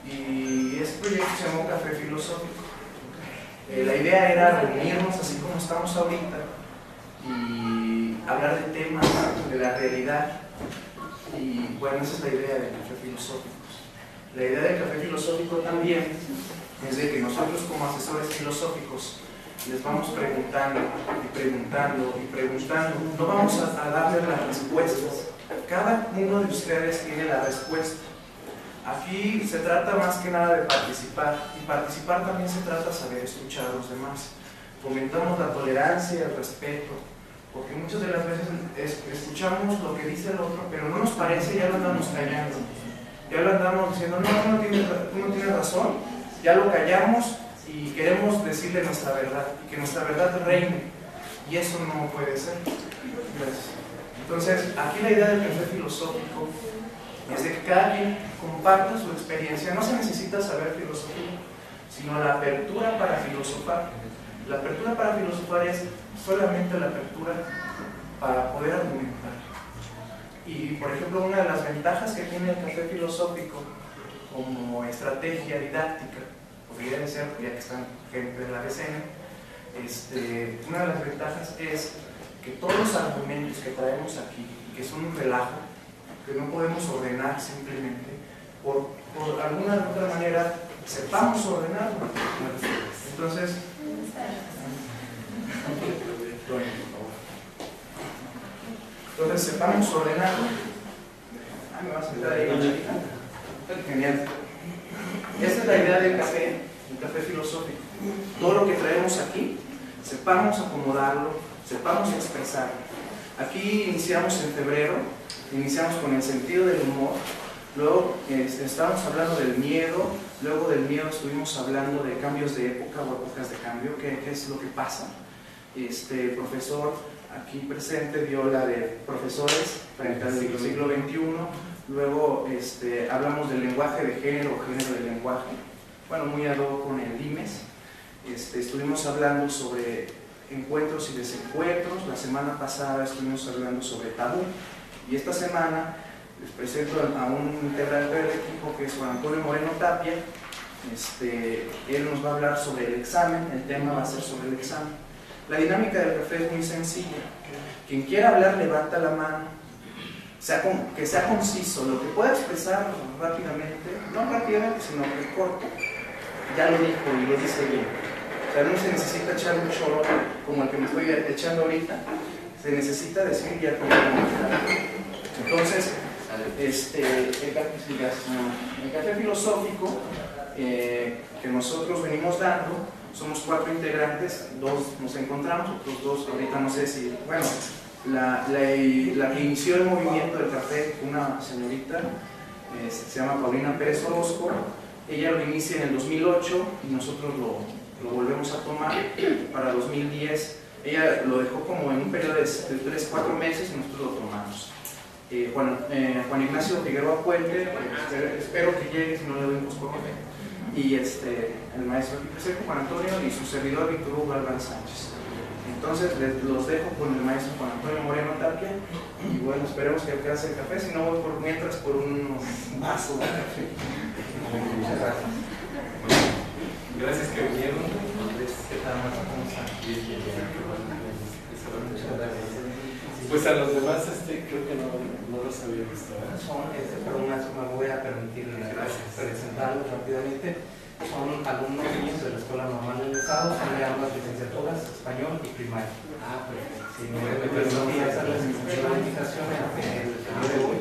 y este proyecto se llamó Café Filosófico. La idea era reunirnos así como estamos ahorita y hablar de temas de la realidad, y bueno, esa es la idea del Café Filosófico. La idea del Café Filosófico también es de que nosotros como asesores filosóficos les vamos preguntando y preguntando y preguntando. No vamos a darles las respuestas. Cada uno de ustedes tiene la respuesta. Aquí se trata más que nada de participar, y participar también se trata de saber escuchar a los demás. Fomentamos la tolerancia, el respeto, porque muchas de las veces escuchamos lo que dice el otro, pero no nos parece, ya lo andamos callando. Ya lo andamos diciendo, no, tú no tienes razón, ya lo callamos y queremos decirle nuestra verdad, y que nuestra verdad reine, y eso no puede ser. Entonces, aquí la idea del café filosófico es de que cada quien comparta su experiencia. No se necesita saber filosofía, sino la apertura para filosofar. La apertura para filosofar es solamente la apertura para poder argumentar. Y, por ejemplo, una de las ventajas que tiene el café filosófico como estrategia didáctica, podría ser, ya que están gente de la decena, una de las ventajas es que todos los argumentos que traemos aquí, que son un relajo, que no podemos ordenar simplemente, por alguna otra manera, sepamos ordenarlo. Entonces, sepamos ordenarlo. Me vas a sentar ahí. Genial. Esta es la idea del café, el café filosófico. Todo lo que traemos aquí, sepamos acomodarlo, sepamos expresarlo. Aquí iniciamos en febrero, iniciamos con el sentido del humor, luego estábamos hablando del miedo, luego del miedo estuvimos hablando de cambios de época o épocas de cambio, qué es lo que pasa. El profesor aquí presente dio la de profesores frente al siglo XXI, luego hablamos del lenguaje de género, género del lenguaje, bueno, muy ad hoc con el IMES. Estuvimos hablando sobre encuentros y desencuentros. La semana pasada estuvimos hablando sobre tabú, y esta semana les presento a un integrante del equipo que es Juan Antonio Moreno Tapia. Él nos va a hablar sobre el examen, el tema va a ser sobre el examen. La dinámica del café es muy sencilla. Quien quiera hablar levanta la mano, que sea conciso, lo que pueda expresar rápidamente, no rápidamente sino que corto, ya lo dijo y lo dice bien. O sea, no se necesita echar un chorro como el que me estoy echando ahorita, se necesita decir ya como entonces, el café filosófico que nosotros venimos dando, somos 4 integrantes, 2 nos encontramos, otros 2 ahorita no sé si, bueno, la que inició el movimiento del café, una señorita, se llama Paulina Pérez Orozco. Ella lo inicia en el 2008 y nosotros lo volvemos a tomar para 2010. Ella lo dejó como en un periodo de 3-4 meses y nosotros lo tomamos. Juan Ignacio Figueroa Puente, espero que llegue, si no le doy un poco. Y el maestro aquí presente, Juan Antonio, y su servidor Víctor Hugo Galván Sánchez. Entonces los dejo con el maestro Juan Antonio Moreno Tapia, y bueno, esperemos que alcance el café, si no voy mientras por unos vasos de café. Muchas gracias. Gracias que vinieron. ¿Qué tal, maestro? ¿Cómo están? Muchas gracias. Pues a los demás creo que no los había visto. Pero me voy a permitir presentarlos rápidamente. Son alumnos míos de la Escuela Normal del Estado, son de ambas licenciaturas, español y primaria. Perfecto. Sí, me permití hacerles la invitación el día de hoy,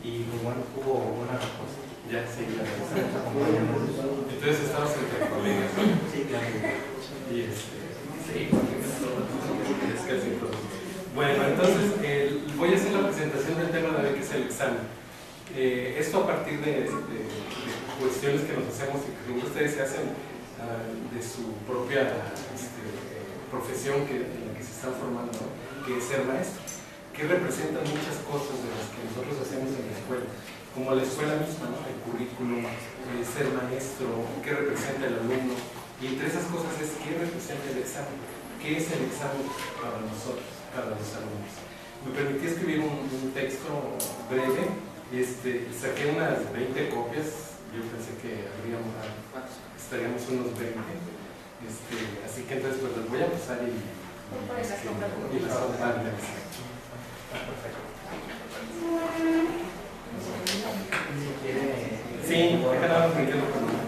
y pues bueno, hubo una respuesta. Ya, sí, gracias. Entonces estamos entre colegas. Sí, claro. Y sí, es casi todo. Bueno, entonces voy a hacer la presentación del tema de hoy, que es el examen. Esto a partir de cuestiones que nos hacemos y que ustedes se hacen de su propia profesión en la que se están formando, ¿no? Que es ser maestro, que representan muchas cosas de las que nosotros hacemos en la escuela, como la escuela misma, ¿no? El currículum, ser maestro, qué representa el alumno, y entre esas cosas es qué representa el examen, qué es el examen para nosotros, para los alumnos. Me permití escribir un texto breve, saqué unas 20 copias. Yo pensé que habría unos 20. Así que entonces pues los voy a pasar y las comparten. Sí, deja nada más me quedo con uno.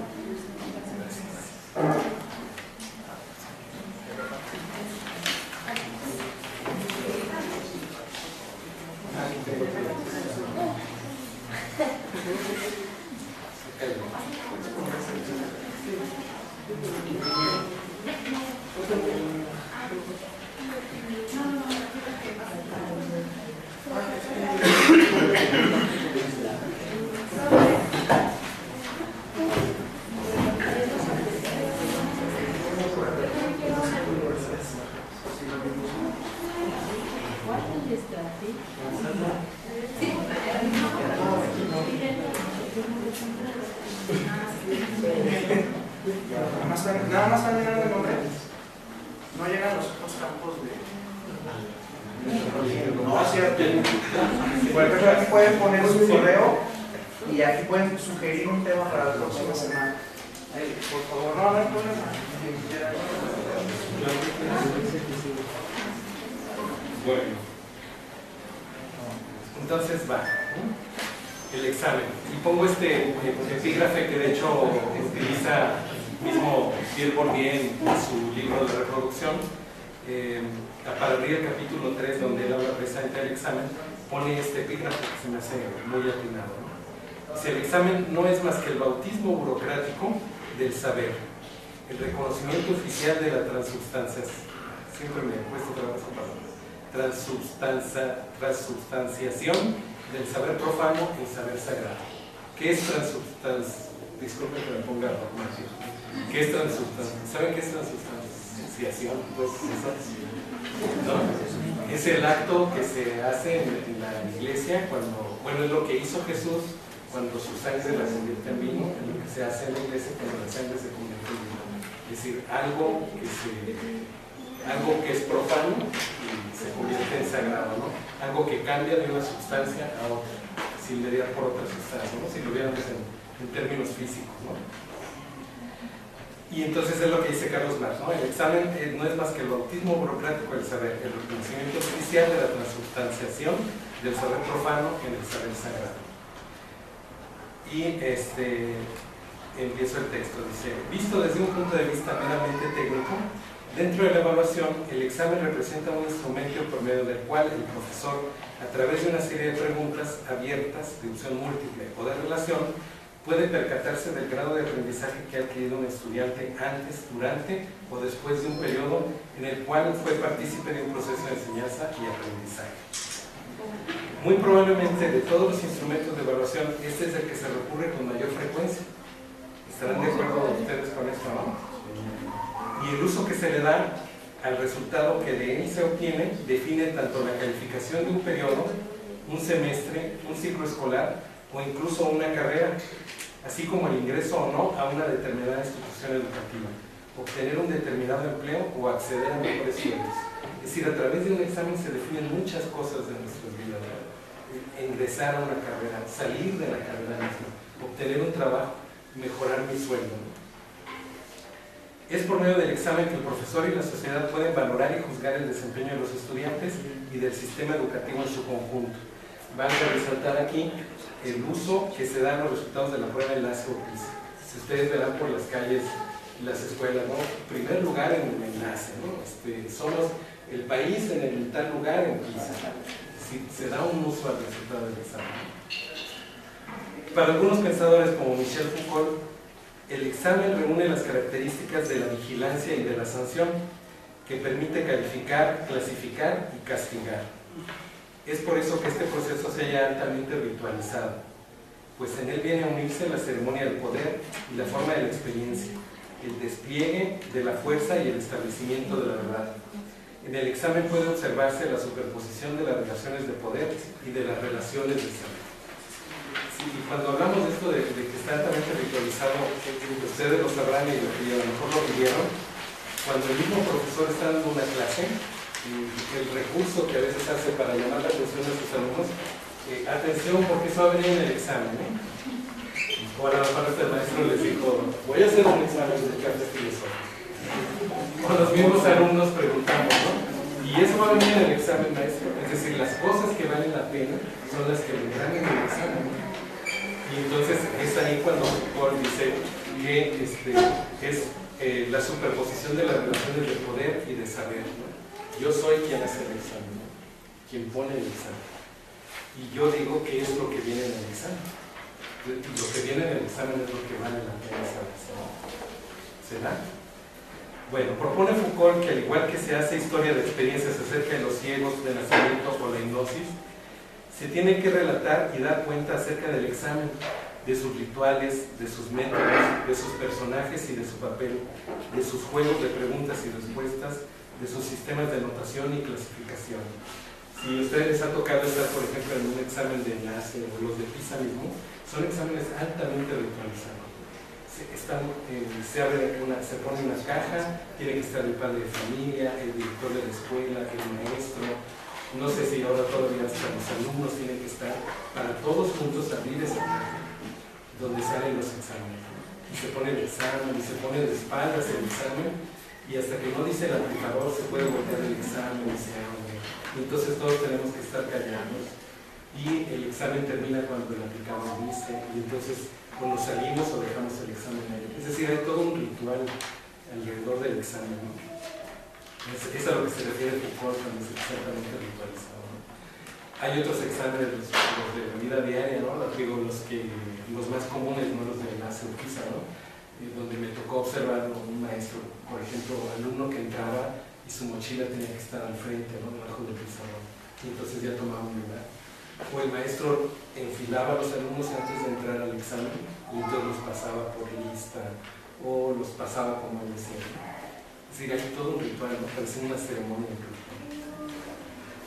Gracias. Nada más están llenando el nombre. No llegan los otros campos de. No, es cierto. Por ejemplo, aquí pueden poner su correo y aquí pueden sugerir un tema para la próxima semana. Por favor, no hay problema. Bueno, entonces va el examen. Y pongo este epígrafe que de hecho utiliza mismo Pierre Bourdieu en su libro de reproducción. Para abrir el capítulo 3, donde él habla precisamente del examen, pone este epígrafe que se me hace muy atinado, ¿no? Dice: el examen no es más que el bautismo burocrático del saber, el reconocimiento oficial de la transubstanciación, siempre me cuesta trabajar esa palabra, transubstanciación del saber profano en saber sagrado. ¿Qué es transubstanciación? Disculpen que me ponga a ¿qué es transubstanciación? ¿Saben qué es transubstanciación? Pues eso, ¿no? Es el acto que se hace en la iglesia cuando, bueno, es lo que hizo Jesús cuando su sangre la convierte en vino, es lo que se hace en la iglesia cuando la sangre se convierte en vino. Es decir, algo que es profano y se convierte en sagrado, ¿no? Algo que cambia de una sustancia a otra, sin mediar por otra sustancia, ¿no? Si lo viéramos en términos físicos, ¿no? Y entonces es lo que dice Carlos Marx, ¿no? El examen no es más que el bautismo burocrático del saber, el reconocimiento oficial de la transubstanciación del saber profano en el saber sagrado. Y empiezo el texto, dice: visto desde un punto de vista meramente técnico, dentro de la evaluación, el examen representa un instrumento por medio del cual el profesor, a través de una serie de preguntas abiertas, de opción múltiple o de relación, puede percatarse del grado de aprendizaje que ha adquirido un estudiante antes, durante o después de un periodo en el cual fue partícipe de un proceso de enseñanza y aprendizaje. Muy probablemente de todos los instrumentos de evaluación, este es el que se recurre con mayor frecuencia. ¿Estarán de acuerdo ustedes con esto, no? Y el uso que se le da al resultado que de él se obtiene define tanto la calificación de un periodo, un semestre, un ciclo escolar o incluso una carrera, así como el ingreso o no a una determinada institución educativa, obtener un determinado empleo o acceder a mejores sueldos. Es decir, a través de un examen se definen muchas cosas de nuestras vidas, ¿verdad? Ingresar a una carrera, salir de la carrera misma, obtener un trabajo, mejorar mi sueldo, ¿no? Es por medio del examen que el profesor y la sociedad pueden valorar y juzgar el desempeño de los estudiantes y del sistema educativo en su conjunto. Van a resaltar aquí el uso que se da en los resultados de la prueba de enlace o PISA. Si ustedes verán por las calles, las escuelas, ¿no? Primer lugar en el enlace, ¿no? Somos el país en el tal lugar en PISA. Si se da un uso al resultado del examen. Para algunos pensadores como Michel Foucault, el examen reúne las características de la vigilancia y de la sanción, que permite calificar, clasificar y castigar. Es por eso que este proceso se halla altamente ritualizado, pues en él viene a unirse la ceremonia del poder y la forma de la experiencia, el despliegue de la fuerza y el establecimiento de la verdad. En el examen puede observarse la superposición de las relaciones de poder y de las relaciones de saber. Y cuando hablamos de esto de que está altamente ritualizado, ustedes lo sabrán y a lo mejor lo vivieron, cuando el mismo profesor está dando una clase, el recurso que a veces hace para llamar la atención de sus alumnos, atención porque eso va a venir en el examen, ¿eh? O a lo mejor este maestro les dijo, voy a hacer un examen de café filosófico. O los mismos alumnos preguntamos, ¿no? Y eso va a venir en el examen maestro. Es decir, las cosas que valen la pena son las que vendrán en el examen. Y entonces es ahí cuando Foucault dice que es la superposición de las relaciones de poder y de saber, ¿no? Yo soy quien hace el examen, ¿no? Quien pone el examen. Y yo digo qué es lo que viene en el examen. Lo que viene en el examen es lo que vale la pena saber. ¿Será? Bueno, propone Foucault que al igual que se hace historia de experiencias acerca de los ciegos, de nacimiento o la hipnosis, se tiene que relatar y dar cuenta acerca del examen, de sus rituales, de sus métodos, de sus personajes y de su papel, de sus juegos de preguntas y respuestas, de sus sistemas de notación y clasificación. Si a ustedes les ha tocado estar, por ejemplo, en un examen de enlace o los de PISA mismo, son exámenes altamente ritualizados. Se pone una caja, tiene que estar el padre de familia, el director de la escuela, el maestro. No sé si ahora todavía hasta los alumnos tienen que estar para todos juntos abrir esa caja donde salen los exámenes. Y se pone el examen, y se pone de espaldas el examen, y hasta que no dice el aplicador se puede voltear el examen y se abre. Entonces todos tenemos que estar callados y el examen termina cuando el aplicador dice, y entonces cuando salimos o dejamos el examen ahí. Es decir, hay todo un ritual alrededor del examen, ¿no? Es a lo que se refiere Foucault cuando es exactamente ritualizado, ¿no? Hay otros exámenes, los de la vida diaria, ¿no? Digo, los más comunes, ¿no? Los de enlace o PISA, ¿no? Donde me tocó observar un maestro, por ejemplo, alumno que entraba y su mochila tenía que estar al frente, ¿no? Debajo del pizarrón, y entonces ya tomaba un lugar. O el maestro enfilaba a los alumnos antes de entrar al examen y entonces los pasaba por lista o los pasaba como él decía. Es decir, hay todo un ritual, ¿no? Parece una ceremonia.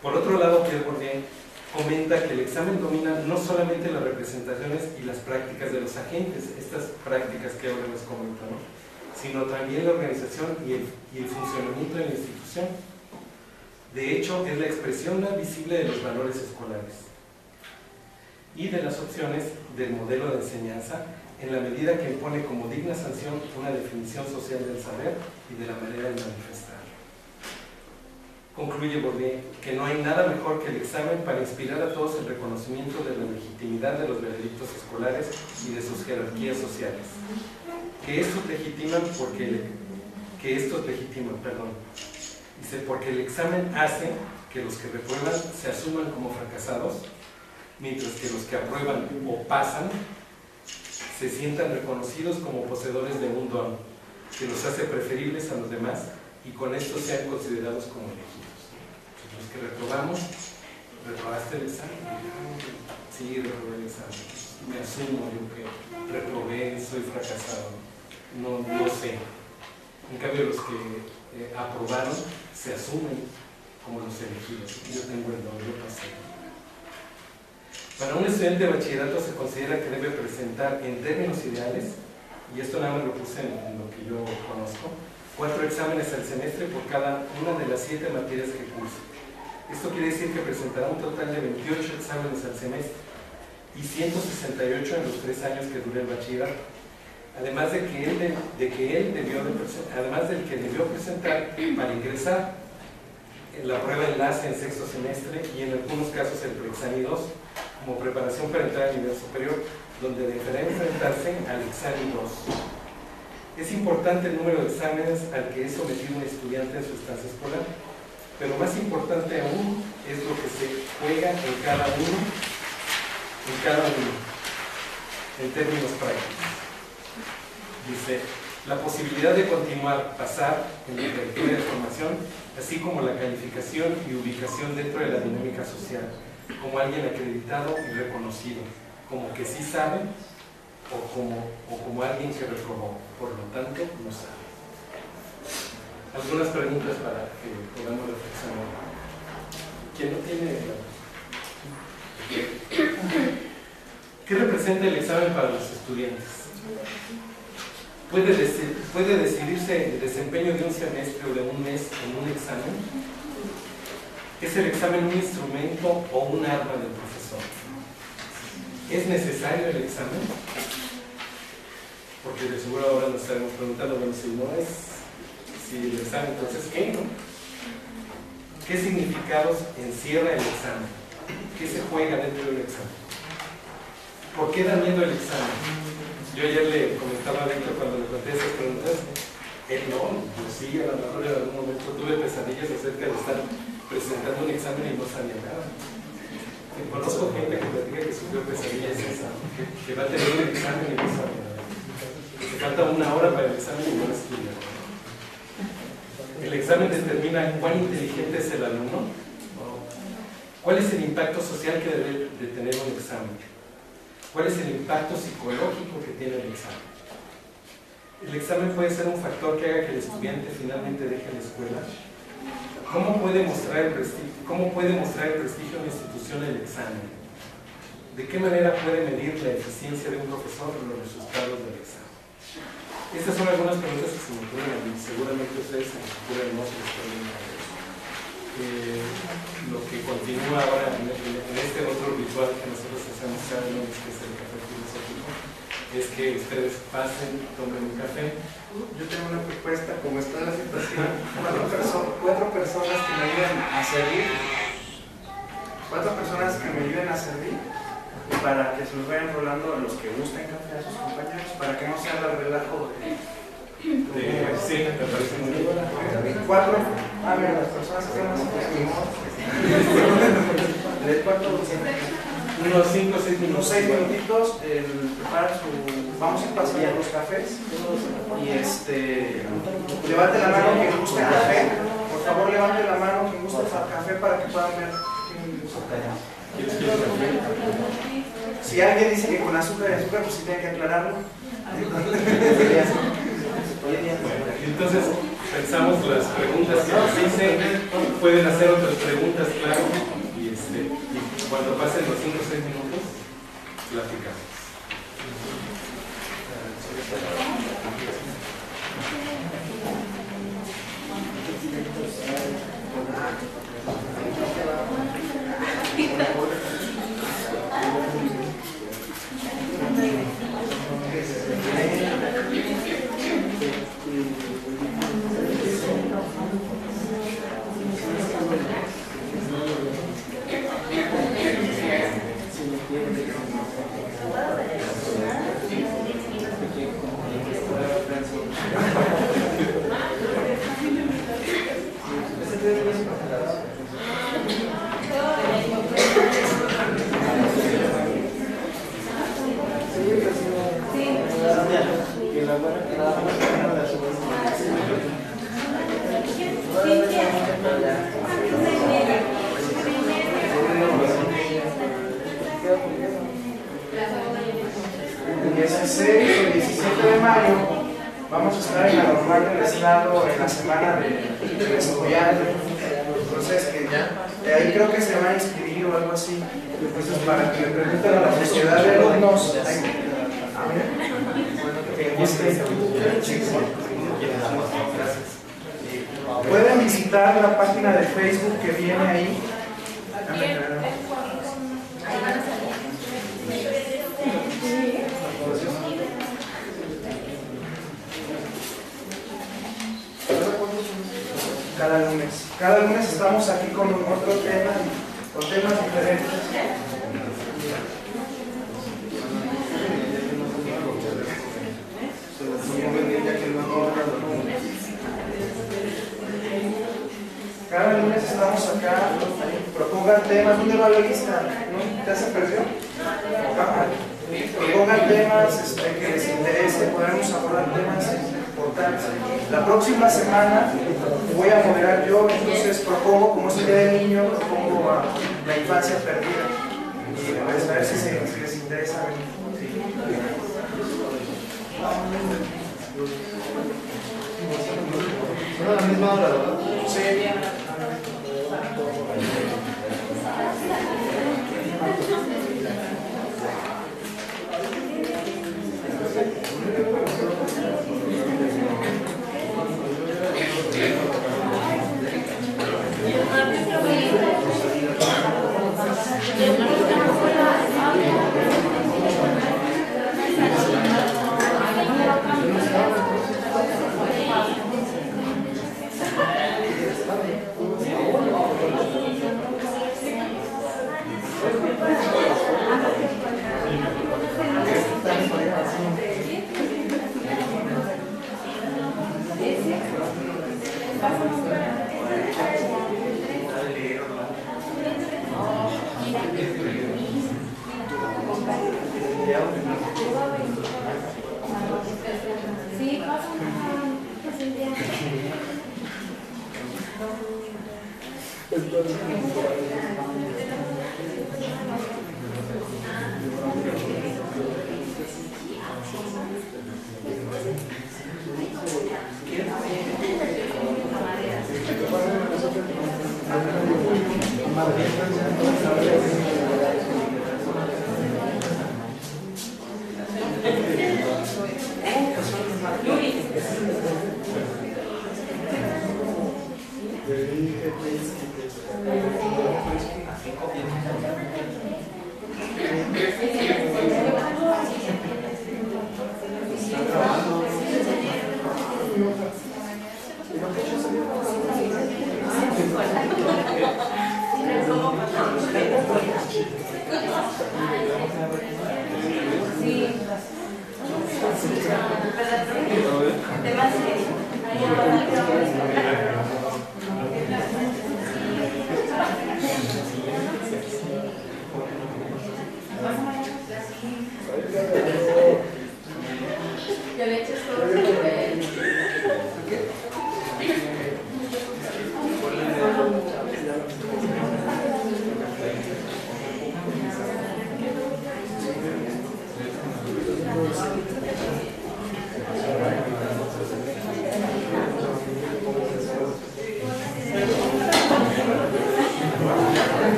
Por otro lado, Pierre Bourdieu comenta que el examen domina no solamente las representaciones y las prácticas de los agentes, estas prácticas que ahora les comento, ¿no? Sino también la organización y el funcionamiento de la institución. De hecho, es la expresión más visible de los valores escolares y de las opciones del modelo de enseñanza, en la medida que impone como digna sanción una definición social del saber y de la manera de manifestar. Concluye Bourdieu que no hay nada mejor que el examen para inspirar a todos el reconocimiento de la legitimidad de los veredictos escolares y de sus jerarquías sociales. Que estos legitiman Dice, porque el examen hace que los que reprueban se asuman como fracasados, mientras que los que aprueban o pasan se sientan reconocidos como poseedores de un don que los hace preferibles a los demás y con esto sean considerados como elegidos. Los que reprobamos, ¿reprobaste el examen? Sí, reprobé el examen. Me asumo yo que reprobé, soy fracasado. No sé. En cambio, los que aprobaron se asumen como los elegidos. Yo tengo el don, yo pasé. Para un estudiante de bachillerato se considera que debe presentar en términos ideales, y esto nada más lo puse en lo que yo conozco, 4 exámenes al semestre por cada una de las 7 materias que cursa. Esto quiere decir que presentará un total de 28 exámenes al semestre y 168 en los 3 años que dure el bachillerato. Además del que debió presentar para ingresar en la prueba enlace en 6º semestre y en algunos casos el preexamen 2 como preparación para entrar al nivel superior, donde deberá enfrentarse al examen 2. Es importante el número de exámenes al que es sometido un estudiante en su estancia escolar, pero más importante aún es lo que se juega en cada uno, en términos prácticos. Dice, la posibilidad de continuar, pasar en la trayectoria de formación, así como la calificación y ubicación dentro de la dinámica social, como alguien acreditado y reconocido, como que sí sabe o como alguien que reprobó, por lo tanto no sabe. Algunas preguntas para que podamos reflexionar. ¿Quién no tiene? ¿Qué representa el examen para los estudiantes? ¿Puede decidirse el desempeño de un semestre o de un mes en un examen? ¿Es el examen un instrumento o un arma del profesor? ¿Es necesario el examen? porque de seguro ahora nos estaremos preguntando, bueno, si no es, si el examen, entonces ¿qué? ¿No? ¿Qué significados encierra el examen? ¿Qué se juega dentro del examen? ¿Por qué da miedo el examen? Yo ayer le comentaba a Víctor cuando le conté esas preguntas, él no, yo sí, a lo mejor en algún momento tuve pesadillas acerca de estar presentando un examen y no sabía nada. Conozco gente que me diga que sufrió pesadillas esa, que va a tener un examen y no sabe nada. Que falta una hora para el examen y no estudia. El examen determina cuán inteligente es el alumno. ¿Cuál es el impacto social que debe de tener un examen? ¿Cuál es el impacto psicológico que tiene el examen? El examen puede ser un factor que haga que el estudiante finalmente deje la escuela. ¿Cómo puede mostrar el prestigio de una institución el examen? ¿De qué manera puede medir la eficiencia de un profesor en los resultados del examen? Estas son algunas preguntas que se me ocurren a mí. Seguramente ustedes se les ocurren otras preguntas. Lo que continúa ahora en este otro ritual que nosotros hacemos cada lunes, que es el café filosófico, es que ustedes pasen, tomen un café. Yo tengo una propuesta, como está la situación, cuatro personas que me ayuden a servir, y para que se los vayan rolando a los que gusten café a sus compañeros, para que no sea el relajo Sí, me parece muy bien. Cuatro, mira, las personas que están de cuarto, unos 5 o 6 minutos. unos 6 minutitos, prepara vamos a ir pasando los cafés y levante la mano quien guste café, por favor levante la mano quien guste café para que puedan ver quién gusta café. Si alguien dice que con azúcar y azúcar, pues sí tiene que aclararlo. Entonces, pensamos las preguntas que nos dicen, pueden hacer otras preguntas, claro, y cuando pasen los 5 o 6 minutos, platicamos. El 16 y el 17 de mayo vamos a estar en la normal del estado en la semana del estudiante. Entonces, ahí creo que se van a inscribir o algo así. Entonces, para que le pregunten a la sociedad de alumnos. Pueden visitar la página de Facebook que viene ahí. Cada lunes estamos aquí con otro tema, con temas diferentes. Cada lunes estamos acá, propongan temas. ¿Dónde va la lista? ¿No? ¿Ya se perdió? Propongan temas que les interese, podemos abordar temas importantes. La próxima semana voy a moderar yo, entonces propongo, como es el Día del Niño, propongo a la infancia perdida. Y pues a ver si les interesa venir. ¿No a la misma hora, verdad? Sí.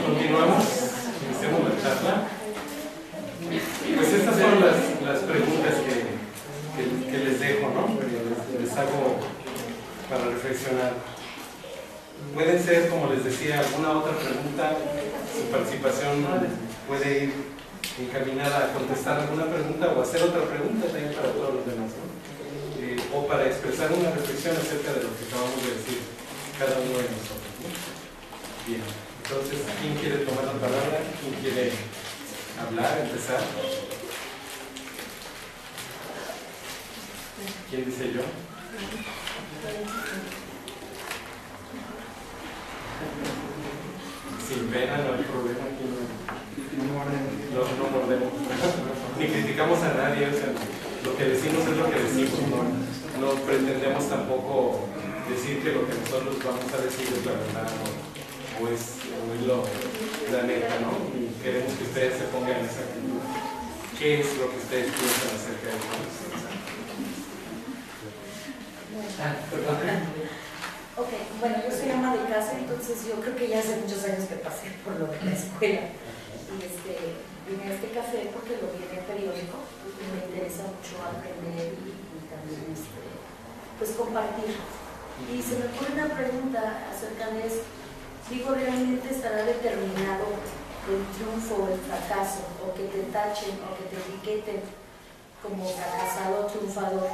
Continuamos, iniciamos la charla. Pues estas son las preguntas que les dejo, ¿no? Les hago para reflexionar. Pueden ser, como les decía, alguna otra pregunta. Su participación puede ir encaminada a contestar alguna pregunta o hacer otra pregunta también para todos los demás, ¿no? O para expresar una reflexión acerca de lo que acabamos de decir cada uno de nosotros, ¿no? Bien, entonces, ¿quién quiere tomar la palabra? ¿Quién quiere hablar, empezar? ¿Quién dice yo? Sin pena, no hay problema, aquí no mordemos, ni criticamos a nadie, o sea, lo que decimos es lo que decimos, no pretendemos tampoco decir que lo que nosotros vamos a decir es la verdad o es la neta, ¿no? Y queremos que ustedes se pongan en esa actitud. ¿Qué es lo que ustedes piensan acerca de eso? Ok, bueno, yo soy ama de casa, entonces yo creo que ya hace muchos años que pasé por lo de la escuela. Y vine a este café porque lo vi en el periódico y me interesa mucho aprender y también pues compartir. Y se me ocurre una pregunta acerca de esto. Digo, ¿realmente estará determinado el triunfo o el fracaso, o que te tachen o que te etiqueten como fracasado o triunfador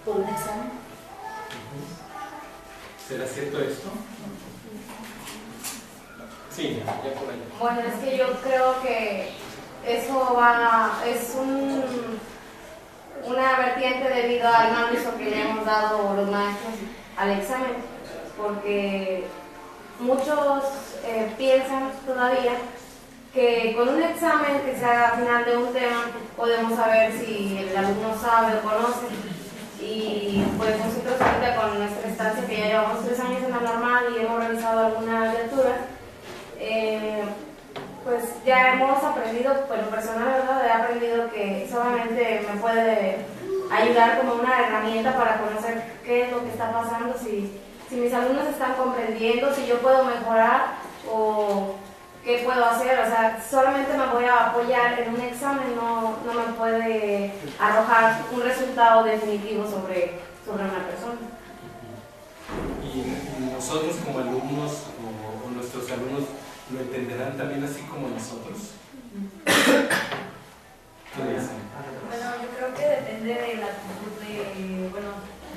por un examen? ¿Será cierto esto? Sí, ya por allá. Bueno, es que yo creo que eso es una vertiente debido al mal uso que le hemos dado los maestros al examen, porque muchos piensan todavía que con un examen que se haga al final de un tema podemos saber si el alumno sabe o conoce. Y pues nosotros ahorita con nuestra estancia, que ya llevamos 3 años en la normal y hemos realizado algunas lecturas, pues ya hemos aprendido aprendido, bueno, personal, ¿verdad? He aprendido que solamente me puede ayudar como una herramienta para conocer qué es lo que está pasando, si mis alumnos están comprendiendo, si yo puedo mejorar o qué puedo hacer. O sea, solamente me voy a apoyar en un examen, no me puede arrojar un resultado definitivo sobre una persona. Y nosotros como alumnos o nuestros alumnos lo entenderán también así como nosotros. ¿Qué dicen? Bueno, yo creo que depende de la actitud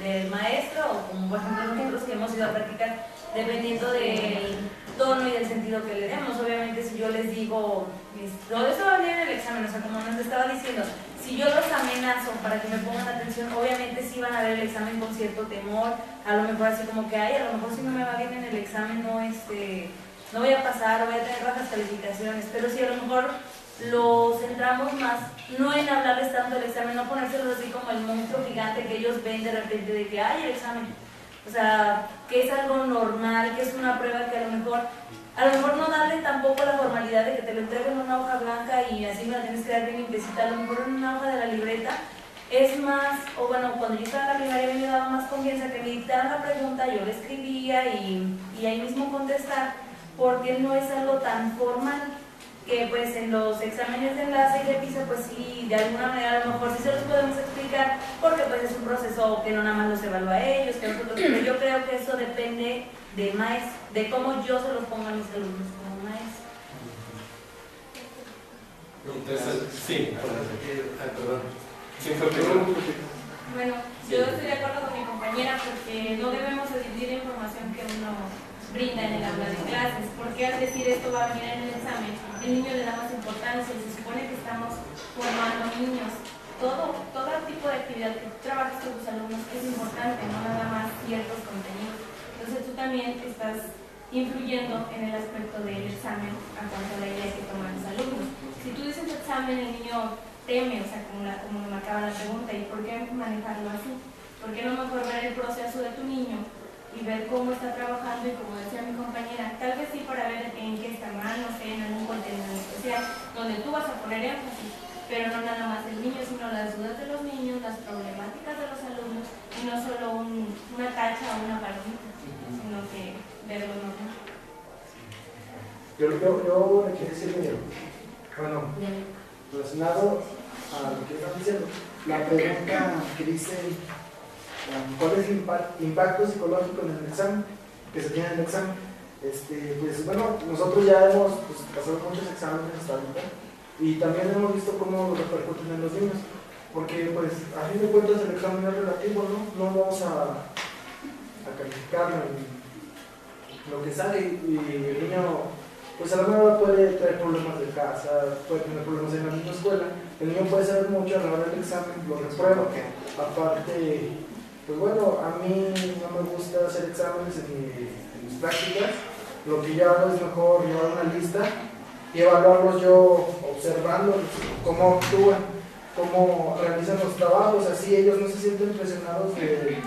del maestro, o como por ejemplo nosotros que hemos ido a practicar, dependiendo del tono y del sentido que le demos. Obviamente si yo les digo, todo eso va bien en el examen, o sea, como nos estaba diciendo, si yo los amenazo para que me pongan atención, obviamente sí van a ver el examen con cierto temor, a lo mejor así como que, ay, a lo mejor si no me va bien en el examen no voy a pasar, o voy a tener bajas calificaciones. Pero si a lo mejor lo centramos más, no en hablarles tanto del examen, no ponérselos así como el monstruo gigante que ellos ven de repente de que hay el examen, o sea, que es algo normal, que es una prueba que a lo mejor no darle tampoco la formalidad de que te lo entreguen en una hoja blanca y así me la tienes que dar bien implícita. A lo mejor en una hoja de la libreta es más, o bueno, cuando yo estaba en la primaria me daba más confianza que me dictaran la pregunta, yo la escribía y ahí mismo contestar, porque no es algo tan formal. Que pues en los exámenes de enlace y de PISA pues sí, de alguna manera a lo mejor sí se los podemos explicar, porque pues es un proceso que no nada más los evalúa a ellos, que nosotros, pero yo creo que eso depende del maestro, de cómo yo se los pongo a mis alumnos como maestro. Entonces, sí, perdón. ¿Quién fue primero? Bueno, yo estoy de acuerdo con mi compañera porque no debemos dividir la información que uno brinda en el aula de clases, porque al decir esto va a venir en el examen, el niño le da más importancia. Se supone que estamos formando niños. Todo tipo de actividad que tú trabajes con tus alumnos es importante, no nada más ciertos contenidos. Entonces tú también estás influyendo en el aspecto del examen a cuanto a la idea que toman los alumnos. Si tú dices examen, el niño teme, o sea, como me marcaba la pregunta, ¿y por qué manejarlo así? ¿Por qué no mejor ver el proceso de tu niño y ver cómo está trabajando? Y como decía mi compañera, tal vez sí para ver en qué está mal, no sé, en algún contenido especial, donde tú vas a poner énfasis, pero no nada más el niño, sino las dudas de los niños, las problemáticas de los alumnos, y no solo una tacha o una palomita, sino que ver lo normal. Yo le quiero decir, bueno, relacionado a lo que están diciendo, la pregunta que dice ¿cuál es el impacto psicológico en el examen? Que se tiene en el examen. Pues bueno, nosotros ya hemos pasado muchos exámenes hasta ahorita y también hemos visto cómo lo repercuten en los niños, porque pues a fin de cuentas el examen es relativo, ¿no? No vamos a calificarlo en lo que sale, y el niño pues a lo mejor puede traer problemas de casa, puede tener problemas en la misma escuela, el niño puede saber mucho a la hora del examen, lo reprueba. Aparte, pues bueno, a mí no me gusta hacer exámenes en mis prácticas. Lo que yo hago es mejor llevar una lista y evaluarlos yo observando cómo actúan, cómo realizan los trabajos, así ellos no se sienten presionados de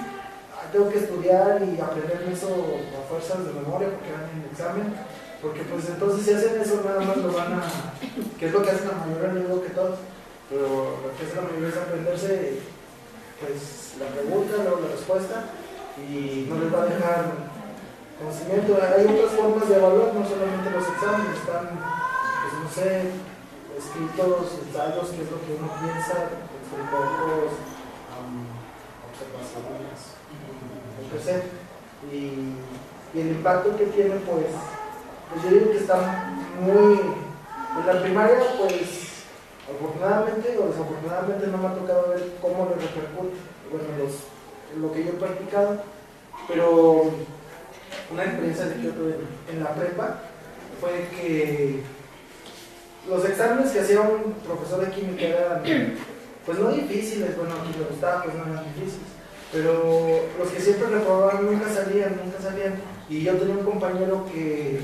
tengo que estudiar y aprenderme eso a fuerzas de memoria porque van en el examen, porque pues entonces si hacen eso nada más lo van a, que es lo que hacen la mayoría, no digo que todos, pero lo que hace la mayoría es aprenderse pues la pregunta, luego la respuesta, y no les va a dejar conocimiento. Hay otras formas de evaluar, no solamente los exámenes, están, pues no sé, escritos, ensayos, que es lo que uno piensa, experimentos, observaciones, etc. Y el impacto que tiene, pues yo digo que está muy, en la primaria, pues afortunadamente o desafortunadamente no me ha tocado ver cómo le repercute, bueno, lo que yo he practicado, pero una experiencia que yo tuve en la prepa fue que los exámenes que hacía un profesor de química eran, pues no difíciles, bueno, aquí los obstáculos no eran difíciles, pero los que siempre reprobaban nunca salían, y yo tenía un compañero que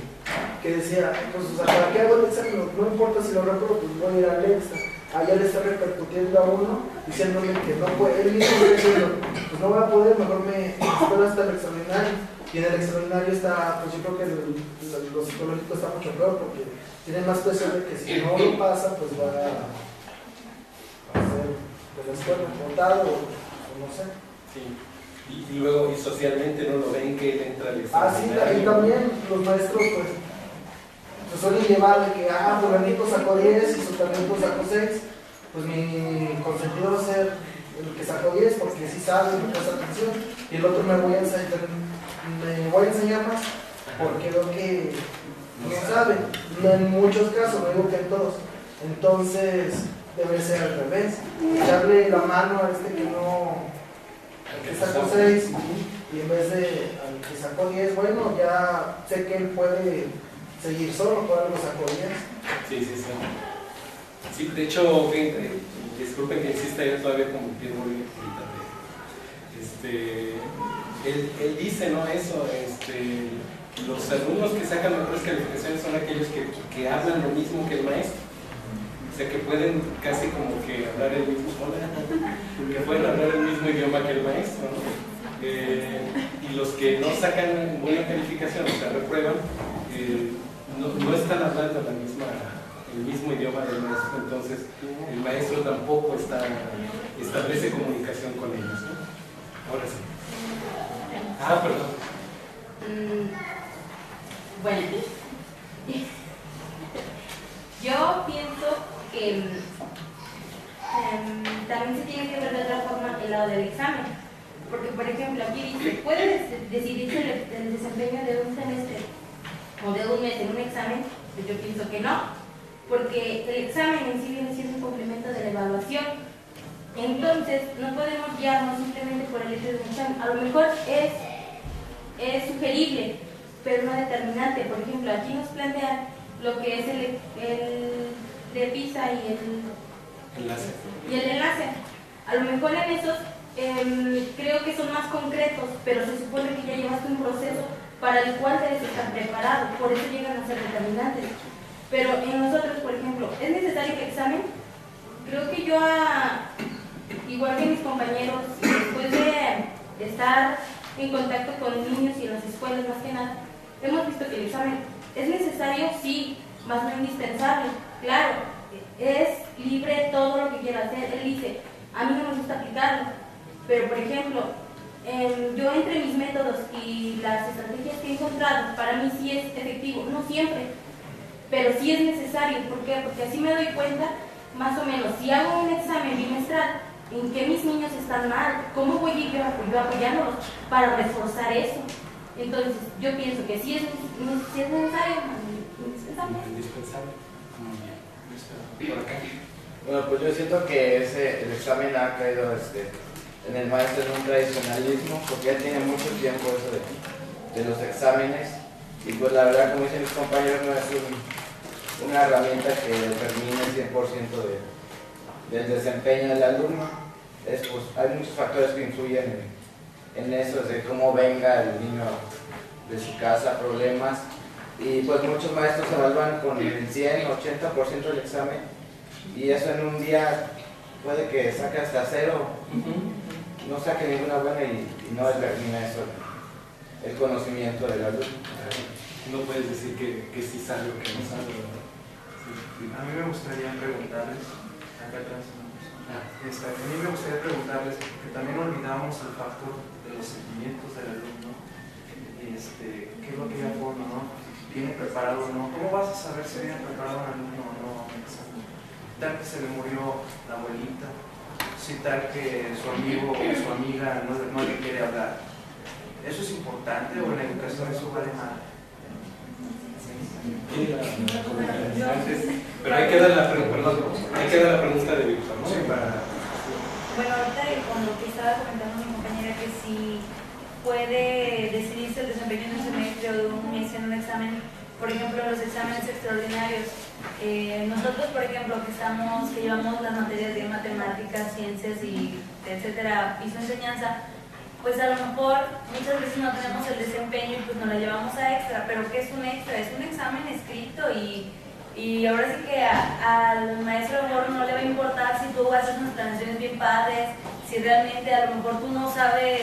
decía, pues o sea, ¿para qué hago el examen? No importa si lo reprobo, pues voy a ir al extra, allá le está repercutiendo a uno, diciéndole que no puede, él mismo está diciendo, pues no voy a poder, mejor me espero hasta el extraordinario. Y en el extraordinario está, pues yo creo que lo psicológico está mucho peor porque tiene más presión de que si no lo pasa, pues va a ser de la escuela votado o no sé. Sí. Y luego, y socialmente no lo ven que él entra al Sí, extraordinario. y también los maestros, pues suelen llevar de que, fulanito sacó 10 y su talento sacó 6, pues mi consentido va a ser el que sacó 10 porque sí sabe, me presta atención, y el otro me voy a enseñar más porque veo que no sabe. No, en muchos casos, no digo que en todos. Entonces debe ser al revés, echarle la mano a este que no, al que sacó 6, y en vez de al que sacó 10, bueno, ya sé que él puede seguir solo, por algo sacó 10. Sí. Sí, de hecho, disculpen que insista, yo todavía como pido muy él dice, ¿no? Eso, los alumnos que sacan mejores calificaciones son aquellos que hablan lo mismo que el maestro. O sea, que pueden casi como que hablar el mismo, que pueden hablar el mismo idioma que el maestro, ¿no? Y los que no sacan buena calificación, o sea, reprueban, no están hablando el mismo idioma del maestro, entonces el maestro tampoco establece comunicación con ellos, ¿no? Ahora sí. Perdón. Bueno, yo pienso que también se tiene que ver de otra forma el lado del examen, porque por ejemplo aquí dice, ¿puede decidirse el desempeño de un semestre o de un mes en un examen? Pues yo pienso que no, porque el examen en sí viene siendo un complemento de la evaluación. Entonces no podemos guiarnos simplemente por el hecho de un examen. A lo mejor es sugerible, pero no determinante. Por ejemplo, aquí nos plantean lo que es el de PISA y el enlace. A lo mejor en esos creo que son más concretos, pero se supone que ya llevaste un proceso para el cual debes estar preparado, por eso llegan a ser determinantes. Pero en nosotros, por ejemplo, ¿es necesario el examen? Creo que yo, igual que mis compañeros, después de estar en contacto con niños y en las escuelas más que nada, hemos visto que el examen es necesario, sí, más no indispensable. Claro, es libre todo lo que quiera hacer. Él dice, a mí no me gusta aplicarlo, pero por ejemplo, yo entre mis métodos y las estrategias que he encontrado, para mí sí es efectivo, no siempre, pero sí es necesario. ¿Por qué? Porque así me doy cuenta, más o menos, si hago un examen bimestral, en qué mis niños están mal, cómo voy a ir yo apoyándolos para reforzar eso. Entonces, yo pienso que sí es necesario, Indispensable. Por acá. Bueno, pues yo siento que el examen ha caído en el maestro en un tradicionalismo, porque ya tiene mucho tiempo eso de los exámenes, y pues la verdad, como dicen mis compañeros, no es una herramienta que determine el 100% del desempeño del alumno. Pues, hay muchos factores que influyen en eso, de cómo venga el niño de su casa, problemas, y pues muchos maestros evalúan con el 100, 80% del examen, y eso en un día puede que saque hasta 0, no saque ninguna buena y no determina eso el conocimiento del alumno. No puedes decir que sí sabe o que no sabe, ¿verdad? Sí. A mí me gustaría preguntarles, acá atrás, a mí me gustaría preguntarles, porque también olvidamos el factor de los sentimientos del alumno, y qué es lo que ya forma, ¿no? ¿Viene preparado o no? ¿Cómo vas a saber si viene preparado un alumno o no? Tal que se le murió la abuelita, si tal que su amigo o su amiga no le quiere hablar. ¿Eso es importante o en la educación eso vale más? Pero ahí queda la pregunta de Víctor, ¿no? Sí, Bueno, ahorita con lo que estaba comentando mi compañera, que si puede decidirse el desempeño de un semestre o de un mes en un examen, por ejemplo, los exámenes extraordinarios. Nosotros, por ejemplo, que llevamos las materias de matemáticas, ciencias y etcétera, y su enseñanza, pues a lo mejor muchas veces no tenemos el desempeño y pues nos la llevamos a extra. Pero ¿qué es un extra? Es un examen escrito y Y ahora sí que al maestro de gorro no le va a importar si tú haces unas planeaciones bien padres, si realmente a lo mejor tú no sabes,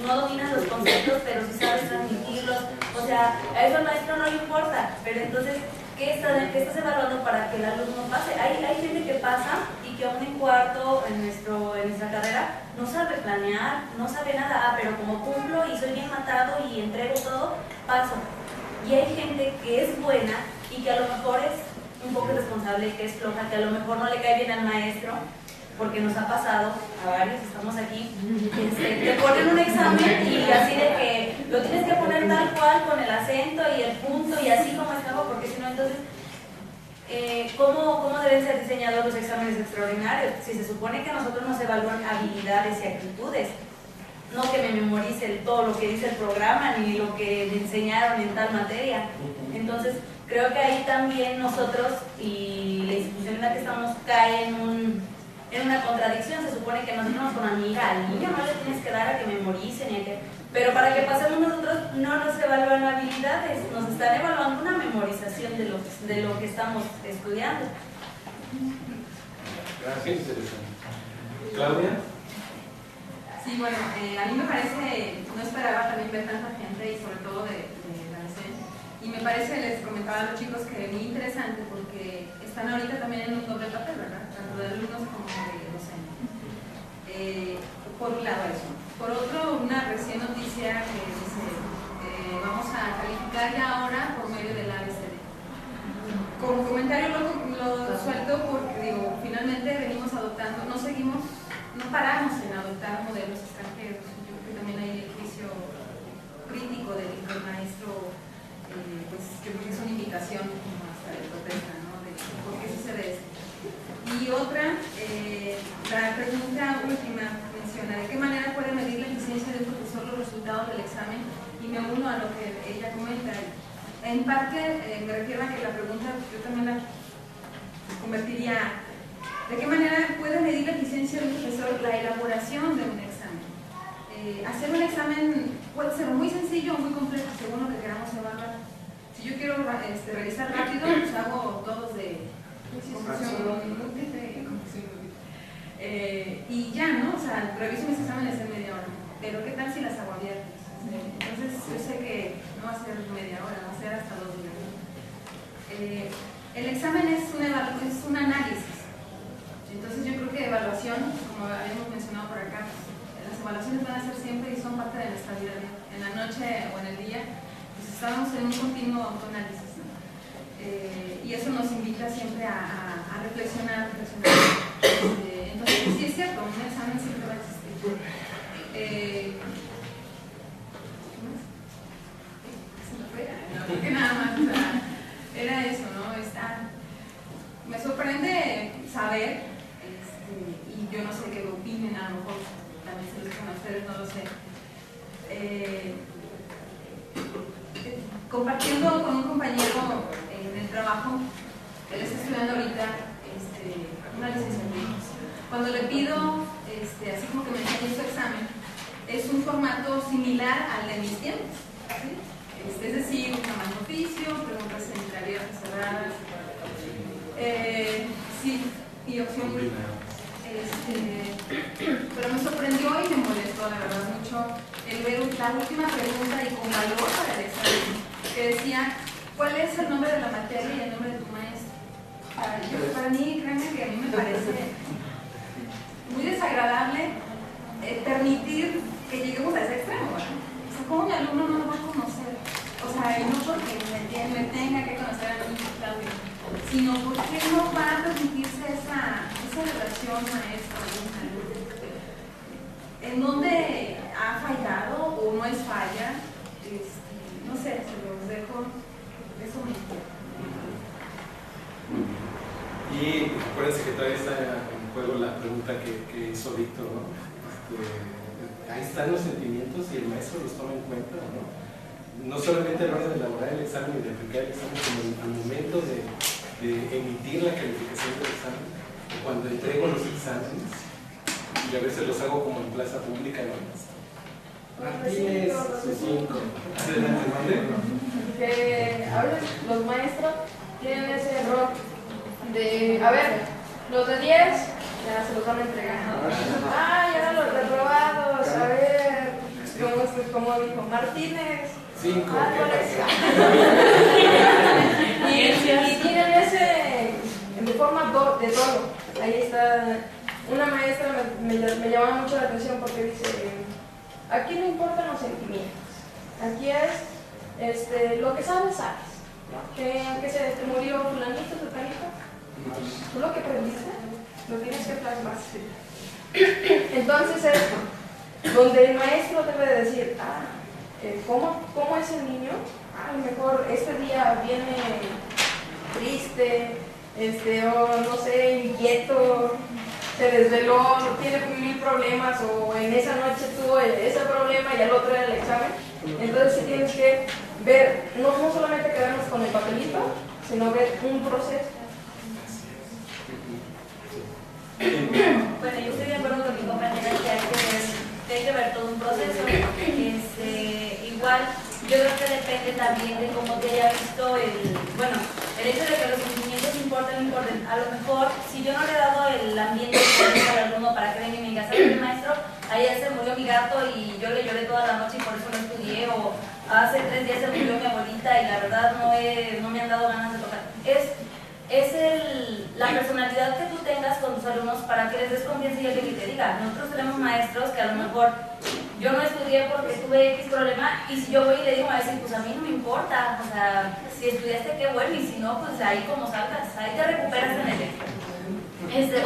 no dominas los conceptos, pero sí sabes transmitirlos. O sea, a eso al maestro no le importa, pero entonces, ¿qué estás evaluando para que el alumno pase? Hay gente que pasa y que aún en cuarto, en nuestra carrera, no sabe planear, no sabe nada, pero como cumplo y soy bien matado y entrego todo, paso. Y hay gente que es buena y que a lo mejor es un poco irresponsable, que es floja, que a lo mejor no le cae bien al maestro, porque nos ha pasado a varios, estamos aquí, te ponen un examen y así de que lo tienes que poner tal cual con el acento y el punto y así como estaba, porque si no, entonces, ¿cómo deben ser diseñados los exámenes extraordinarios? Si se supone que a nosotros nos evalúan habilidades y actitudes, no que me memorice todo lo que dice el programa ni lo que me enseñaron en tal materia. Entonces, creo que ahí también nosotros y la institución en la que estamos cae en una contradicción. Se supone que nosotros nos con amiga al niño no le tienes que dar a que memorice ni a que... Pero para que pasemos nosotros no nos evalúan habilidades, nos están evaluando una memorización de lo que estamos estudiando. Gracias. Claudia. Sí, bueno, a mí me parece, no esperaba también ver tanta gente y sobre todo de la DCE. Y me parece, les comentaba a los chicos que es muy interesante porque están ahorita también en un doble papel, ¿verdad? Tanto de alumnos como de docentes. Por un lado eso. Por otro, una recién noticia que dice, vamos a calificar ya ahora por medio del ABCD. Como comentario lo suelto porque digo, finalmente venimos adoptando, no paramos en adoptar modelos extranjeros. Yo creo que también hay el juicio crítico del maestro, pues yo creo que es una invitación como hasta de protesta, ¿no? De por qué sucede esto. Y otra, la pregunta última menciona, ¿de qué manera puede medir la eficiencia de un profesor los resultados del examen? Y me uno a lo que ella comenta. En parte me refiero a que la pregunta yo también la convertiría, ¿de qué manera puede medir la eficiencia de un profesor la elaboración de un examen? Hacer un examen puede ser muy sencillo o muy complejo según lo que queramos evaluar. Si yo quiero revisar rápido, pues hago todos de confusión múltiple y ya, ¿no? O sea, reviso mis exámenes en media hora, pero ¿qué tal si las hago abiertas? Entonces yo sé que no va a ser media hora, va a ser hasta 2 días. El examen es un análisis. Entonces yo creo que evaluación, como habíamos mencionado por acá, las evaluaciones van a ser siempre y son parte de nuestra vida, ¿no? En la noche o en el día, pues estamos en un continuo autoanálisis, ¿no? Y eso nos invita siempre a reflexionar. Entonces, sí es cierto, un examen siempre va a existir. Que nada más, o sea, era eso, ¿no? Me sorprende saber, y yo no sé qué opinen, a lo mejor también se los con ustedes, no lo sé. Compartiendo con un compañero en el trabajo, él está estudiando ahorita una licenciatura. Cuando le pido, así como que me enseñe su examen, es un formato similar al de mis tiempos, ¿sí? Es decir, un tamaño oficio, preguntas entre abiertas, cerradas, sí, y opción. Pero me sorprendió y me molestó, la verdad, mucho el ver la última pregunta y con valor para el examen, que decía, ¿cuál es el nombre de la materia y el nombre de tu maestro? Para mí, créanme que a mí me parece muy desagradable permitir que lleguemos a ese extremo, ¿verdad? O sea, ¿cómo mi alumno no lo va a conocer? O sea, y no porque me tenga que conocer a mí, Claudio, sino porque no va a permitirse esa relación maestro-alumno. ¿En dónde ha fallado o no es falla? No sé, se los dejo. Eso me importa. Y acuérdense que todavía está en juego la pregunta que hizo Víctor, ¿no? Ahí están los sentimientos y el maestro los toma en cuenta, ¿no? No solamente a la hora de elaborar el examen y de aplicar el examen, sino al momento de emitir la calificación del examen, cuando entrego los exámenes, y a veces los hago como en plaza pública, ¿no? Martínez, C5. Adelante, ¿mande? Que ahora los maestros tienen ese error de, a ver, los de 10 ya se los van a entregar. Ah, ya los reprobados, a ver, como dijo Martínez, 5. y tienen ese de forma de todo. Ahí está, una maestra me llamaba mucho la atención porque dice, aquí no importan los sentimientos, aquí es lo que sabes, ¿no? Que se te murió fulanito, sutanito, tú lo que aprendiste lo tienes que plasmar. Entonces es donde el maestro debe de decir, ¿cómo es el niño? A lo mejor este día viene triste, o no sé, inquieto, se desveló, tiene 1000 problemas, o en esa noche tuvo ese problema y al otro era el examen. Entonces sí tienes que ver, no solamente quedarnos con el papelito, sino ver un proceso. Bueno, yo estoy de acuerdo con mi compañera que hay que ver todo un proceso. Igual, yo creo que depende también de cómo te haya visto el hecho de que los sentimientos importan. A lo mejor, si yo no le he dado el ambiente al alumno para que venga y me diga, ¿sabes qué, maestro? Ayer se murió mi gato y yo le lloré toda la noche y por eso no estudié, o hace 3 días se murió mi abuelita y la verdad no me han dado ganas de tocar. La personalidad que tú tengas con tus alumnos para que les des confianza y el que te diga. Nosotros tenemos maestros que a lo mejor yo no estudié porque tuve X problema, y si yo voy y le digo a decir, pues a mí no me importa, o sea, si estudiaste qué bueno, y si no, pues ahí como salgas, ahí te recuperas en el extra.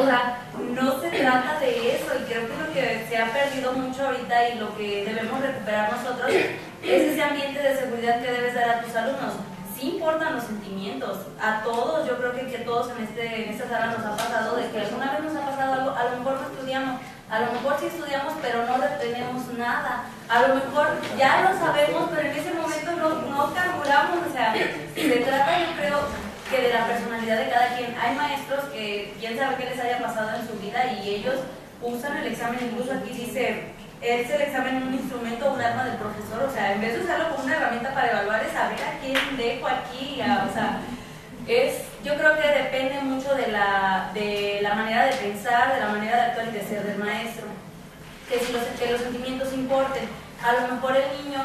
O sea, no se trata de eso, y creo que lo que se ha perdido mucho ahorita y lo que debemos recuperar nosotros es ese ambiente de seguridad que debes dar a tus alumnos. Sí importan los sentimientos, a todos, yo creo que todos en esta sala nos ha pasado de que alguna vez nos ha pasado algo, a lo mejor no estudiamos, a lo mejor sí estudiamos pero no retenemos nada, a lo mejor ya lo sabemos pero en ese momento no carburamos, o sea, se trata, yo creo, que de la personalidad de cada quien. Hay maestros que quién sabe qué les haya pasado en su vida y ellos usan el examen, incluso aquí dice, es el examen un instrumento o un arma del profesor, o sea, en vez de usarlo como una herramienta para evaluar, es saber a quién dejo aquí, o sea, yo creo que depende mucho de la manera de pensar, de la manera de actuar y de ser del maestro, que los sentimientos importen. A lo mejor el niño,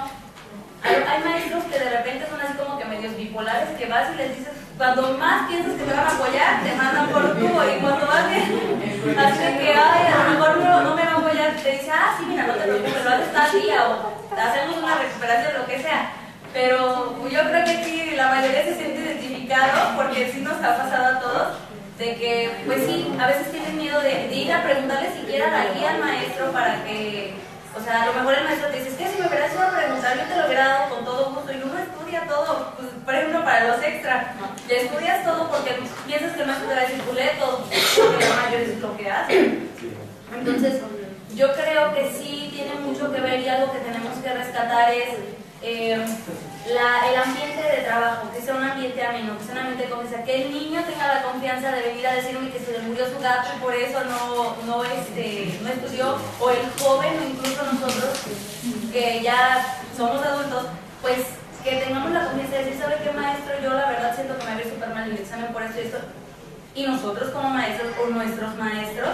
hay maestros que de repente son así como que medios bipolares, que vas y les dices, cuando más piensas que te van a apoyar, te mandan por un tubo, y cuando vas bien, así de que, a lo mejor no me va a apoyar, te dice, sí, mira, no te preocupes, lo haces tal día, o hacemos una recuperación, lo que sea. Pero yo creo que aquí la mayoría se siente identificado, porque sí nos ha pasado a todos, de que, pues sí, a veces tienen miedo de ir a preguntarle siquiera la guía al maestro para que, o sea, a lo mejor el maestro te dice, es que si me hubieras ido a preguntar, yo te lo hubiera dado con todo gusto, y uno estudia todo, pues, por ejemplo, para los extra, le estudias todo porque piensas que el maestro te va a decir, pulé todo, porque la mayoría es lo que hace. Entonces, yo creo que sí tiene mucho que ver, y algo que tenemos que rescatar es el ambiente de trabajo, que sea un ambiente ameno, que sea un ambiente de confianza, que el niño tenga la confianza de venir a decirme que se le murió su gato y por eso no estudió, o el joven, o incluso nosotros que ya somos adultos, pues que tengamos la confianza de decir, ¿sabe qué, maestro? Yo la verdad siento que me había súper mal en el examen por esto y esto, y nosotros como maestros o nuestros maestros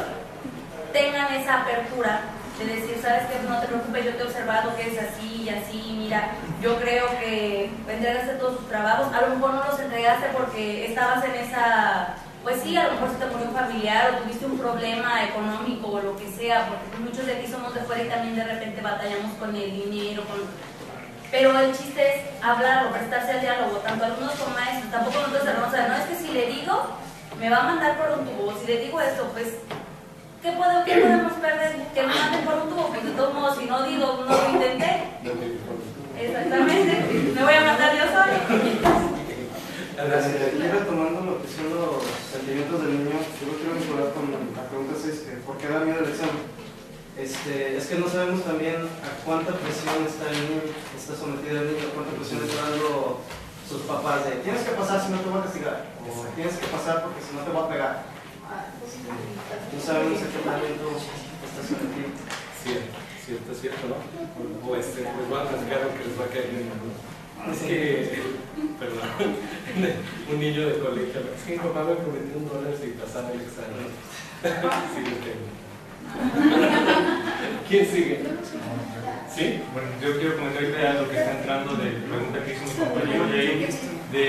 tengan esa apertura de decir, ¿sabes qué? No te preocupes, yo te he observado que es así y así, mira, yo creo que entregaste todos tus trabajos, a lo mejor no los entregaste porque estabas en esa, pues sí, a lo mejor se te murió un familiar o tuviste un problema económico o lo que sea, porque muchos de aquí somos de fuera y también de repente batallamos con el dinero, pero el chiste es hablar o prestarse al diálogo, tanto alumnos como maestros. Tampoco nosotros cerramos, o sea, no es que si le digo, me va a mandar por un tubo, si le digo esto, pues ¿qué podemos perder? Que me manden por un tubo, pues de todos modos, si no digo, no lo intenté. Exactamente, me voy a matar yo solo. Y retomando lo que son los sentimientos del niño, yo lo quiero vincular con la pregunta ¿por qué da miedo el examen? Es que no sabemos también a cuánta presión está el niño, está sometido el niño, a cuánta presión está dando sus papás de tienes que pasar si no te voy a castigar, o tienes que pasar porque si no te voy a pegar. No sabemos a qué talento está sometido. Cierto, ¿no? O les van a castigar aunque les va a caer bien, ¿no? Es que, perdón, un niño de colegio, es que mi papá me prometió $1 si pasaba el examen. Sí, lo tengo. ¿Quién sigue? ¿Sí? Bueno, yo quiero comentar ahorita lo que está entrando de pregunta que hizo mi compañero Jay, de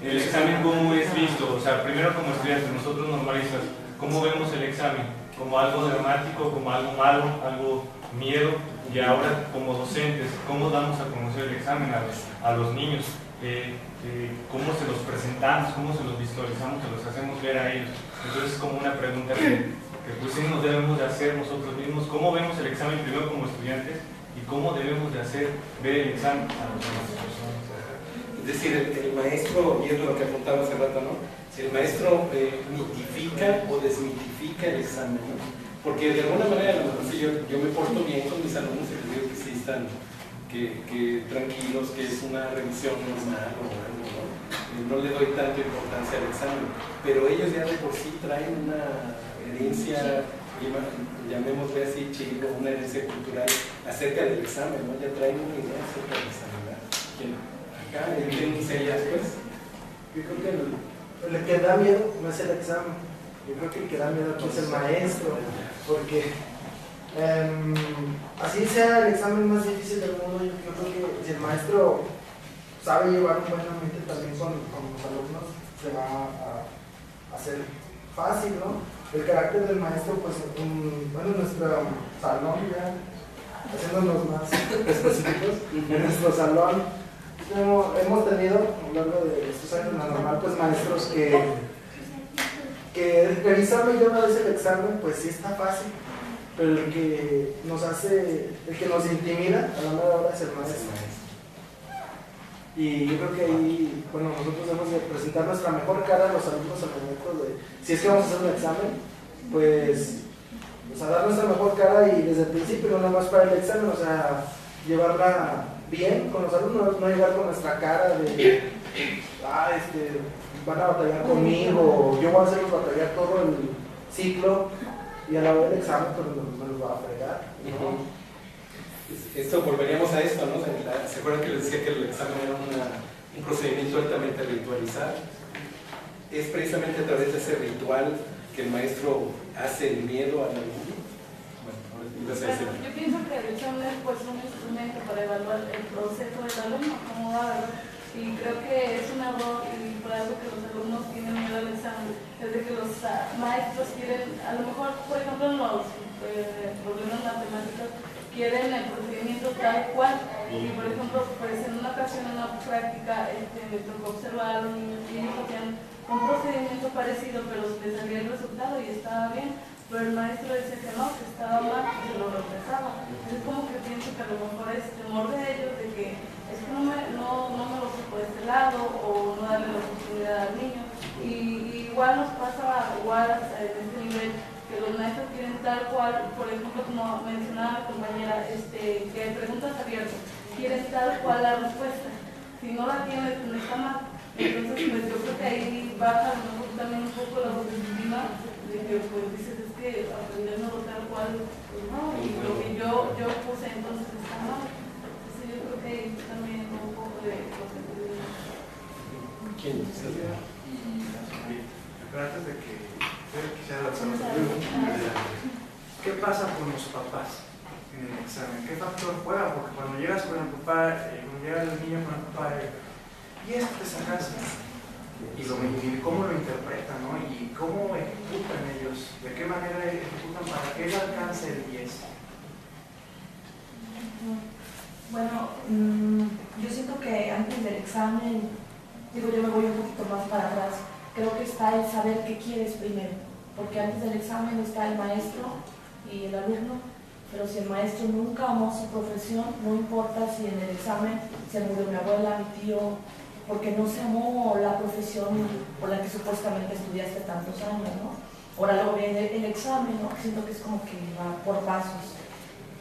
el examen cómo es visto. O sea, primero como estudiantes, nosotros normalistas, ¿cómo vemos el examen? ¿Como algo dramático, como algo malo, algo miedo? Y ahora como docentes, ¿cómo damos a conocer el examen a los niños? ¿Cómo se los presentamos? ¿Cómo se los visualizamos? ¿Se los hacemos ver a ellos? Entonces es como una pregunta que pues sí nos debemos de hacer nosotros mismos. ¿Cómo vemos el examen primero como estudiantes? ¿Y cómo debemos de hacer ver el examen a los demás? Es decir, el maestro, y es lo que apuntaba hace rato, ¿no? Si el maestro mitifica o desmitifica el examen, ¿no? Porque de alguna manera, a lo mejor si yo me porto bien con mis alumnos y les digo que sí están que tranquilos, que es una revisión normal o algo, ¿no? No le doy tanta importancia al examen, pero ellos ya de por sí traen una herencia, llamémosle así, chico, una herencia cultural acerca del examen, ¿no? Ya traen una idea acerca del examen, ¿verdad? Acá, ¿quién dice ellas, pues? Yo creo que el que da miedo no es el examen, yo creo que el que da miedo aquí es el maestro, porque así sea el examen más difícil del mundo, yo creo que si el maestro sabe llevar un buen ambiente también con los alumnos, se va a hacer fácil, ¿no? El carácter del maestro, pues, bueno, en nuestro salón, ya haciéndonos más específicos, en nuestro salón hemos tenido a lo largo de estos años en la normal, pues, maestros que revisando ya una vez el examen, pues sí está fácil, pero el que nos intimida a la mera hora es el maestro. Y yo creo que ahí, bueno, nosotros debemos de presentar nuestra mejor cara a los alumnos al momento de, si es que vamos a hacer un examen, pues a dar nuestra mejor cara y desde el principio, no nada más para el examen, o sea, llevarla bien con los alumnos, no llegar con nuestra cara de, van a batallar conmigo, yo voy a hacerlos batallar todo el ciclo y a la hora del examen pues me los va a fregar, ¿no? Esto, volveríamos a esto, ¿no? ¿Se acuerdan que les decía que el examen era un procedimiento altamente ritualizado? Es precisamente a través de ese ritual que el maestro hace el miedo al alumno. Bueno, ahora ibas a decir. Yo pienso que el examen es pues, un instrumento para evaluar el proceso del alumno, cómo va, ¿verdad? Y creo que es un error y por algo que los alumnos tienen miedo al examen, es de que los maestros quieren, a lo mejor, por ejemplo, en los problemas matemáticos, quieren el procedimiento tal cual. Y por ejemplo, pues en una ocasión, en una práctica, me tocó observar a los niños y hacían un procedimiento parecido, pero les salía el resultado y estaba bien, pero el maestro decía que no, que estaba mal, que se lo regresaba. Es como que pienso que a lo mejor es temor de ellos, de que es que no me lo sé por este lado, o no darle la oportunidad al niño. Y igual nos pasa, igual en este nivel, que los maestros quieren tal cual, por ejemplo, como mencionaba la compañera, que hay preguntas abiertas, quieren tal cual la respuesta. Si no la tienes, no está mal. Entonces, pues yo creo que ahí baja a lo mejor también un poco la autoestima, de que pues dices, es que aprendernos tal cual, pues no, y lo que yo puse entonces está mal. Entonces yo creo que ahí también un poco de autoestima. ¿Quién? Pero antes de que quisiera hacer otra pregunta. ¿Qué pasa con los papás en el examen? ¿Qué factor juega? Porque cuando llegas con el papá, cuando llega el niño con el papá, ¿y esto te sacas? Y cómo lo interpretan, ¿no? Y cómo ejecutan ellos, de qué manera ejecutan para que él alcance el 10. Bueno, yo siento que antes del examen, yo me voy un poquito más para atrás. Creo que está el saber qué quieres primero, porque antes del examen está el maestro y el alumno, pero si el maestro nunca amó su profesión, no importa si en el examen se murió mi abuela, mi tío, porque no se amó la profesión por la que supuestamente estudiaste tantos años, ¿no? Ahora luego viene el examen, ¿no? Siento que es como que va por pasos.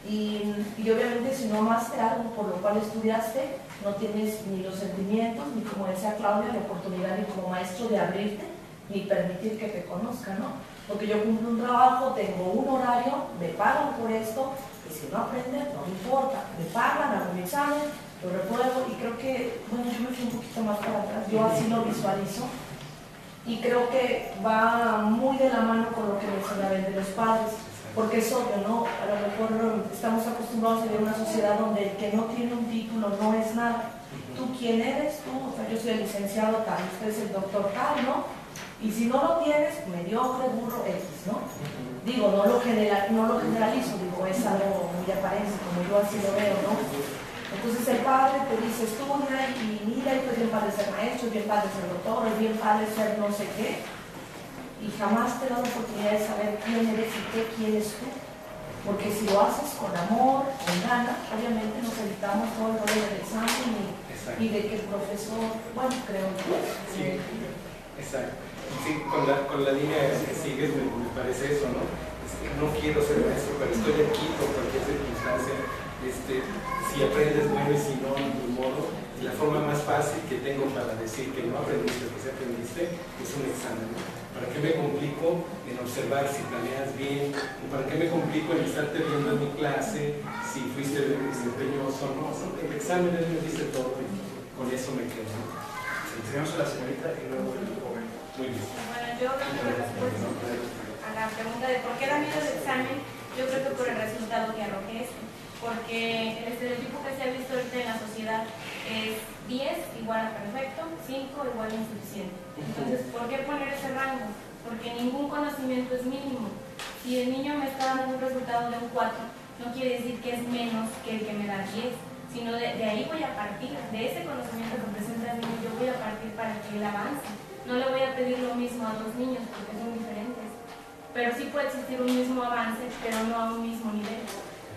Y obviamente si no amaste algo por lo cual estudiaste, no tienes ni los sentimientos, ni como decía Claudia, la oportunidad ni como maestro de abrirte, ni permitir que te conozcan, ¿no? Porque yo cumplo un trabajo, tengo un horario, me pagan por esto, y si no aprendes, no me importa, me pagan, hago mi examen, lo repruebo y creo que, bueno, yo me fui un poquito más para atrás, yo así lo visualizo y creo que va muy de la mano con lo que mencionaba de los padres, porque es obvio, ¿no? A lo mejor estamos acostumbrados a vivir en una sociedad donde el que no tiene un título no es nada. ¿Tú quién eres? Tú, o sea, yo soy el licenciado tal, usted es el doctor tal, ¿no? Y si no lo tienes, mediocre, burro, X, ¿no? Digo, no lo generalizo, digo, es algo muy aparente, como yo así lo veo, ¿no? Entonces el padre te dice, estudia y mira, y pues bien padre ser maestro, es bien padre ser doctor, es bien padre ser no sé qué, y jamás te da la oportunidad de saber quién eres y qué quieres tú. Porque si lo haces con amor, con ganas, obviamente nos evitamos todo el rollo del examen y de que el profesor, bueno, creo que... Sí, exacto. Sí, con la línea que sigues me parece eso, ¿no? No quiero ser maestro, pero estoy aquí por cualquier circunstancia. Si aprendes, bueno, y si no, de modo. Y la forma más fácil que tengo para decir que no aprendiste lo que sí aprendiste es un examen, ¿no? ¿Para qué me complico en observar si planeas bien? ¿Para qué me complico en estarte viendo en mi clase si fuiste desempeñoso o no? El examen me dice todo y con eso me quedo. Tenemos a la señorita y luego el joven. Muy bien. Bueno, yo creo que la respuesta a la pregunta de por qué da miedo el examen, yo creo que por el resultado que arroje esto. Porque el estereotipo que se ha visto ahorita en la sociedad es 10 igual a perfecto, 5 igual a insuficiente. Entonces, ¿por qué poner ese rango? Porque ningún conocimiento es mínimo. Si el niño me está dando un resultado de un 4, no quiere decir que es menos que el que me da 10, sino de ahí voy a partir, de ese conocimiento que presenta el niño, yo voy a partir para que él avance. No le voy a pedir lo mismo a dos niños porque son diferentes, pero sí puede existir un mismo avance, pero no a un mismo nivel.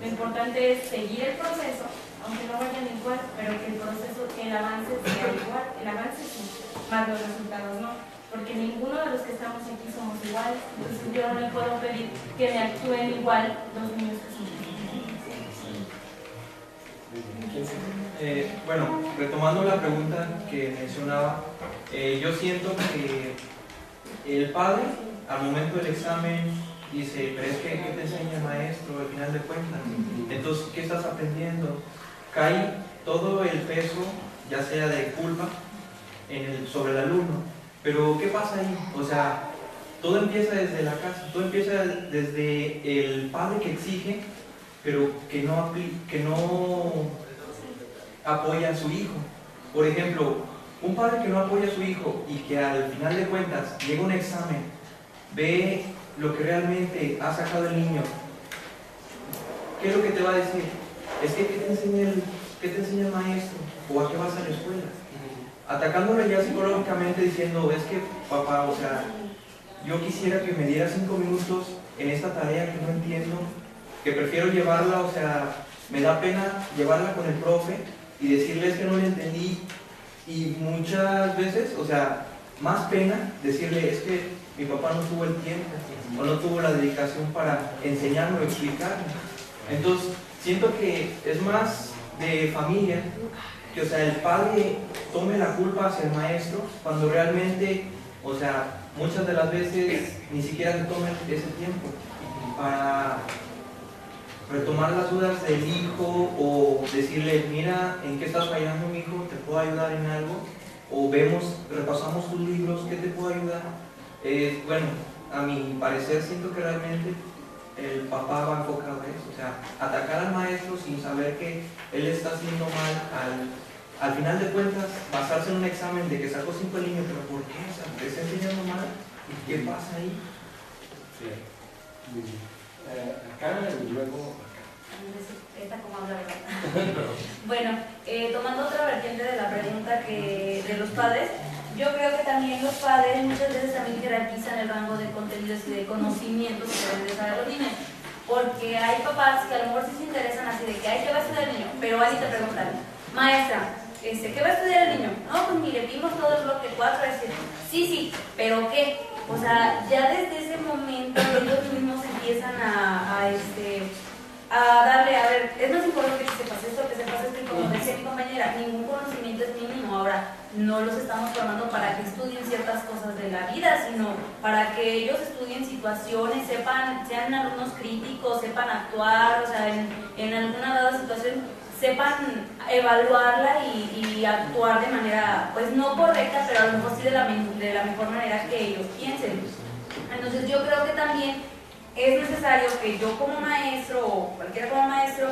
Lo importante es seguir el proceso, aunque no vayan igual, pero que el proceso, el avance sea igual. El avance sí, más los resultados no, porque ninguno de los que estamos aquí somos iguales. Entonces yo no le puedo pedir que me actúen igual dos niños que son diferentes. Bueno, retomando la pregunta que mencionaba, yo siento que el padre, al momento del examen, dice, pero es que ¿qué te enseña el maestro al final de cuentas? Entonces, ¿qué estás aprendiendo? Cae todo el peso, ya sea de culpa, sobre el alumno. Pero, ¿qué pasa ahí? O sea, todo empieza desde la casa, todo empieza desde el padre que exige, pero que no apoya a su hijo. Por ejemplo, un padre que no apoya a su hijo y que al final de cuentas llega a un examen, ve lo que realmente ha sacado el niño, ¿qué es lo que te va a decir? Es que ¿qué te enseña el maestro? ¿O a qué vas a la escuela? Atacándole ya psicológicamente diciendo, es que papá, o sea, yo quisiera que me diera 5 minutos en esta tarea que no entiendo, que prefiero llevarla, o sea, me da pena llevarla con el profe y decirles que no le entendí, y muchas veces, o sea, más pena decirle, es que mi papá no tuvo el tiempo o no tuvo la dedicación para enseñarme o explicarme. Entonces, siento que es más de familia, que o sea, el padre tome la culpa hacia el maestro cuando realmente, o sea, muchas de las veces ni siquiera se toma ese tiempo para retomar las dudas del hijo o decirle, mira, ¿en qué estás fallando, mi hijo? ¿Te puedo ayudar en algo? O repasamos tus libros, ¿qué te puedo ayudar? Bueno, a mi parecer siento que realmente el papá va enfocado a eso, o sea, atacar al maestro sin saber que él está haciendo mal, al final de cuentas basarse en un examen de que sacó 5 el niño, pero ¿por qué? O sea, ¿te está enseñando mal? ¿Y qué pasa ahí? Sí, muy bien. Acá y luego acá. Esta como habla, ¿verdad? Bueno, tomando otra vertiente de la pregunta de los padres, yo creo que también los padres muchas veces también jerarquizan el rango de contenidos y de conocimientos que deben de saber los niños. Porque hay papás que a lo mejor sí se interesan así de que, ay, ¿qué va a estudiar el niño? Pero van y te preguntan, maestra, ¿qué va a estudiar el niño? No, pues mire, vimos todo el bloque 4, sí, pero ¿qué? O sea, ya desde ese momento ellos mismos empiezan a darle, a ver, es más importante que sepas esto, y como decía mi compañera, ningún conocimiento es mínimo. Ahora, no los estamos formando para que estudien ciertas cosas de la vida, sino para que ellos estudien situaciones, sean alumnos críticos, sepan actuar, o sea, en alguna dada situación sepan evaluarla y actuar de manera, pues no correcta, pero a lo mejor sí de la mejor manera que ellos piensen. Entonces yo creo que también es necesario que yo como maestro o cualquiera como maestro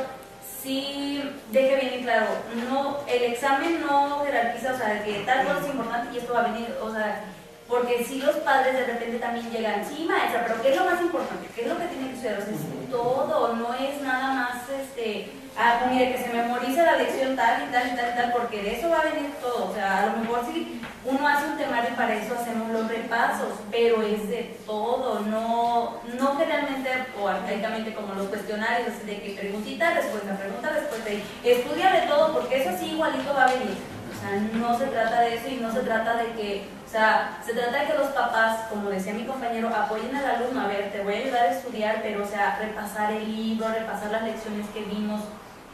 sí deje bien en claro, no, el examen no jerarquiza, o sea, que tal cosa es importante y esto va a venir, o sea, porque si los padres de repente también llegan, sí maestra, pero ¿qué es lo más importante? ¿Qué es lo que tiene que estudiar? O sea, es todo, no es nada más, mire, que se memorice la lección tal y tal y tal y tal, porque de eso va a venir todo, o sea, a lo mejor si uno hace un temario y para eso hacemos los repasos, pero es de todo, no generalmente o arcaicamente como los cuestionarios, de que preguntita, respuesta, y estudia de todo, porque eso sí igualito va a venir. O sea, no se trata de eso y no se trata de que, o sea, se trata de que los papás, como decía mi compañero, apoyen al alumno, a ver, te voy a ayudar a estudiar, pero o sea, repasar el libro, repasar las lecciones que vimos,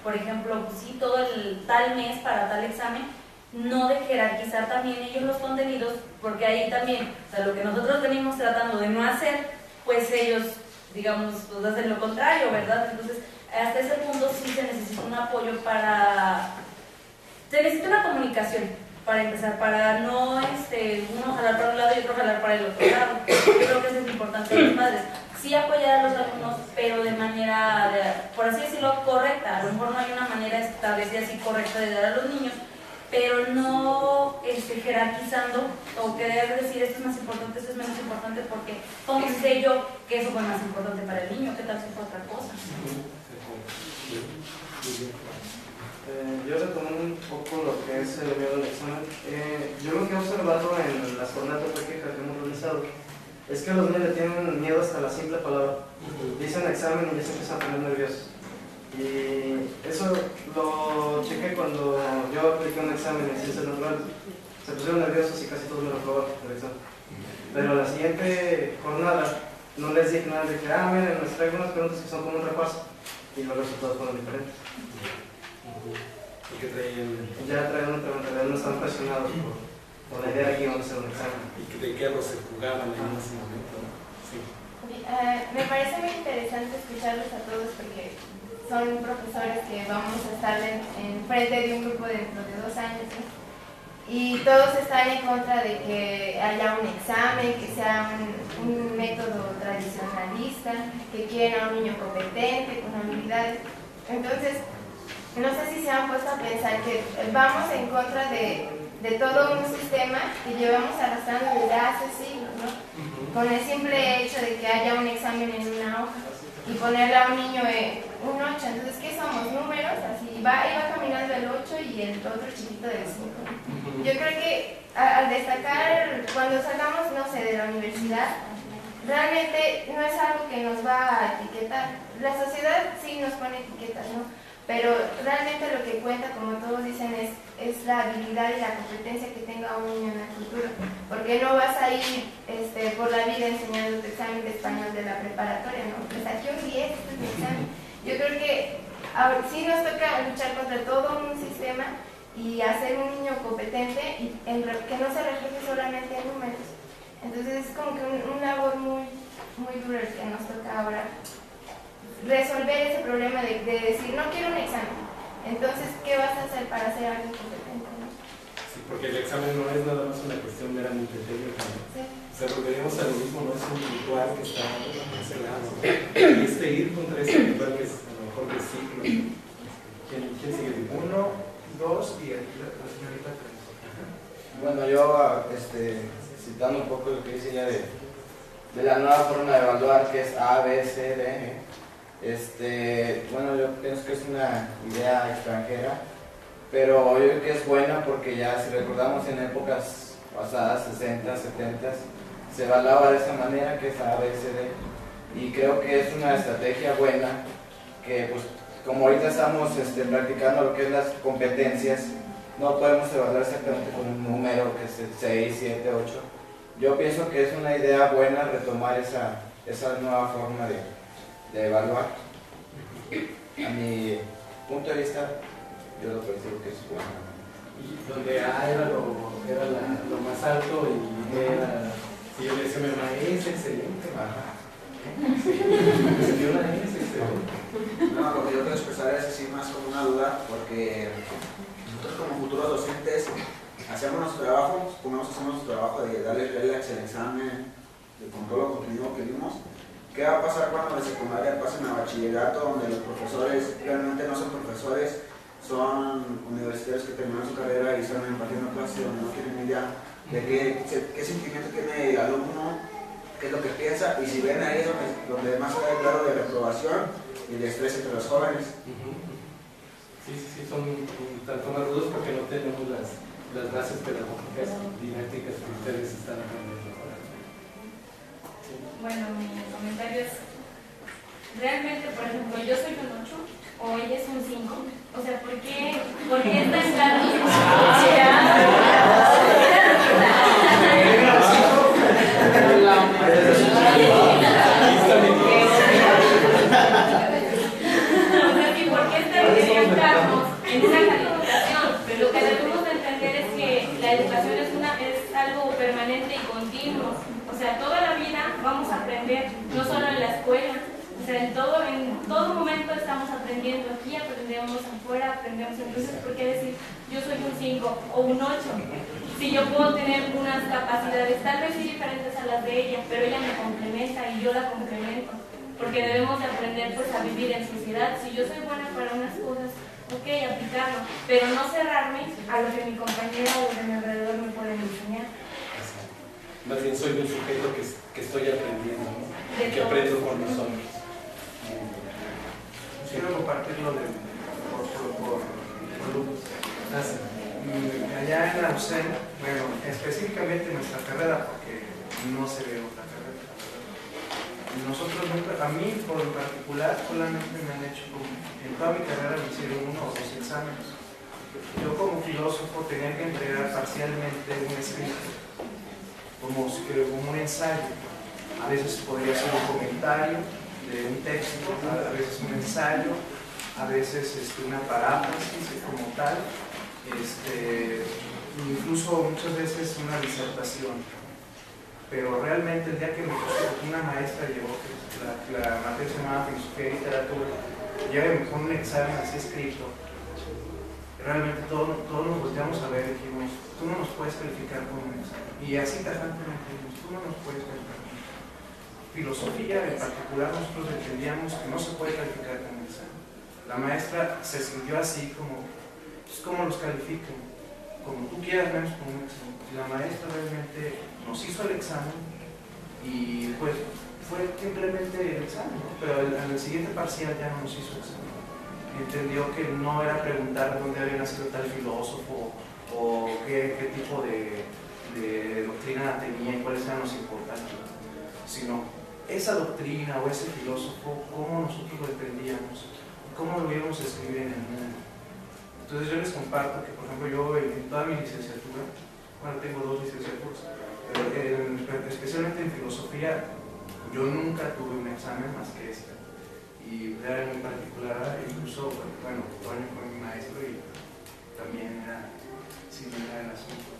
por ejemplo, pues sí, todo el tal mes para tal examen, no de jerarquizar también ellos los contenidos, porque ahí también, o sea, lo que nosotros venimos tratando de no hacer, pues ellos, digamos, pues hacen lo contrario, ¿verdad? Entonces, hasta ese punto sí se necesita un apoyo se necesita una comunicación para empezar, para no uno jalar para un lado y otro jalar para el otro lado. Yo creo que eso es importante de los padres. Sí apoyar a los alumnos, pero de manera, por así decirlo, correcta. A lo mejor no hay una manera establecida así correcta de dar a los niños, pero no jerarquizando o querer decir esto es más importante, esto es menos importante, porque ¿cómo sé yo que eso fue más importante para el niño? ¿Qué tal si fue otra cosa? Yo retomo un poco lo que es el miedo al examen. Yo lo que he observado en las jornadas de práctica que hemos realizado es que los niños le tienen miedo hasta la simple palabra. Dicen examen y ya se empiezan a poner nerviosos. Y eso lo chequé cuando yo apliqué un examen en ciencias naturales. Se pusieron nerviosos y casi todos me lo aprobaron el examen. Pero la siguiente jornada no les dije nada de que, miren, les traigo unas preguntas que son como un repaso. Y los resultados fueron diferentes. ¿Y qué traían? Ya traían una pregunta, no estaban presionados por la idea de que íbamos a hacer un examen. ¿Y de qué algo se jugaban en ese momento? Sí. Me parece muy interesante escucharlos a todos porque son profesores que vamos a estar en frente de un grupo dentro de 2 años, ¿no? Y todos están en contra de que haya un examen, que sea un método tradicionalista, que quieren a un niño competente, con habilidades. Entonces, no sé si se han puesto a pensar que vamos en contra de todo un sistema que llevamos arrastrando desde hace siglos, ¿no? Con el simple hecho de que haya un examen en una hoja y ponerle a un niño un 8. Entonces, ¿qué somos? Números, así iba caminando el 8 y el otro chiquito del 5. Yo creo que al destacar, cuando salgamos, no sé, de la universidad, realmente no es algo que nos va a etiquetar. La sociedad sí nos pone etiquetas, ¿no? Pero realmente lo que cuenta, como todos dicen, es la habilidad y la competencia que tenga un niño en el futuro. Porque no vas a ir por la vida enseñando tu examen de español de la preparatoria, ¿no? Pues aquí un 10, este es mi examen. Yo creo que sí nos toca luchar contra todo un sistema y hacer un niño competente y que no se refleje solamente en números. Entonces es como que un labor muy, muy duro el que nos toca ahora. Resolver ese problema de decir, no quiero un examen. Entonces, ¿qué vas a hacer para ser alguien competente? ¿No? Sí, porque el examen no es nada más una cuestión meramente técnica, ¿no? Sí. O sea, volveremos a lo mismo, no es un ritual que está cancelado, ¿no? Y ir contra ese ritual que es a lo mejor de siglos. ¿Quién sigue? 1, 2 y la señorita 3. Bueno, yo citando un poco lo que dice ya de la nueva forma de evaluar, que es A, B, C, D, bueno, yo pienso que es una idea extranjera, pero yo creo que es buena porque ya si recordamos en épocas pasadas, 60, 70, se evaluaba de esa manera, que es A, B, C, D, y creo que es una estrategia buena, que pues como ahorita estamos practicando lo que es las competencias, no podemos evaluar exactamente con un número que es el 6, 7, 8. Yo pienso que es una idea buena retomar esa nueva forma de evaluar. A mi punto de vista, yo lo percibo que es bueno. Y donde A era lo más alto y B era, si yo le decía, es excelente. Ajá. No, lo que yo quiero expresar es así más como una duda, porque nosotros como futuros docentes hacemos nuestro trabajo, hacemos nuestro trabajo de darle relax al examen, con todo lo contenido que vimos. ¿Qué va a pasar cuando de secundaria pasen a bachillerato, donde los profesores realmente no son profesores, son universitarios que terminan su carrera y están impartiendo clases donde no tienen ni idea de qué sentimiento tiene el alumno, qué es lo que piensa, y si ven ahí donde más queda el grado de reprobación y de estrés entre los jóvenes? Sí, son un tanto más rudos porque no tenemos las bases pedagógicas didácticas que ustedes están aprendiendo ahora. Sí. Bueno, mi comentario es, realmente, por ejemplo, yo soy un 8 o ella es un 5, o sea, ¿por qué es tan claro? En esa calificación, pero lo que debemos de entender es que la educación es algo permanente y continuo, o sea, toda la vida vamos a aprender, no solo en la escuela, o sea, en todo momento estamos aprendiendo, aquí aprendemos, afuera aprendemos, entonces, ¿por qué decir yo soy un 5 o un 8? Si yo puedo tener unas capacidades tal vez sí diferentes a las de ella, pero ella me complementa y yo la complemento, porque debemos de aprender pues a vivir en sociedad. Si yo soy buena para unas cosas, ok, aplicarlo, pero no cerrarme a lo que mi compañera o de mi alrededor me pueden enseñar. Más bien soy un sujeto que estoy aprendiendo, ¿no? Que aprendo con los hombres. Quiero compartirlo por grupos. Allá en la UCEN, bueno, específicamente en nuestra carrera, porque no se ve otra carrera. Nosotros nunca, a mí por en particular, solamente me han hecho, en toda mi carrera me hicieron 1 o 2 exámenes. Yo como filósofo tenía que entregar parcialmente un escrito, como un ensayo. A veces podría ser un comentario de un texto, a veces un ensayo, a veces una paráfrasis como tal, incluso muchas veces una disertación. Pero realmente el día que una maestra llevó, la materia se llamaba Filosofía y Literatura, ya me pone un examen así escrito, realmente todos nos volteamos a ver y dijimos, tú no nos puedes calificar con un examen. Y así tajantemente dijimos, tú no nos puedes calificar. Filosofía en particular nosotros entendíamos que no se puede calificar con un examen. La maestra se sintió así como, pues ¿cómo los califican? Como tú quieras menos con un examen. La maestra realmente nos hizo el examen y pues fue simplemente el examen, ¿no? Pero en el siguiente parcial ya no nos hizo el examen. Entendió que no era preguntar dónde había nacido tal filósofo o qué tipo de doctrina tenía y cuáles eran los importantes, sino esa doctrina o ese filósofo, cómo nosotros lo entendíamos, cómo lo íbamos a escribir en el mundo. Entonces yo les comparto que, por ejemplo, yo en toda mi licenciatura, bueno, tengo 2 licenciaturas, pero especialmente en filosofía, yo nunca tuve un examen más que este. Y era muy particular, incluso, bueno, Toño fue mi maestro y también era similar el asunto.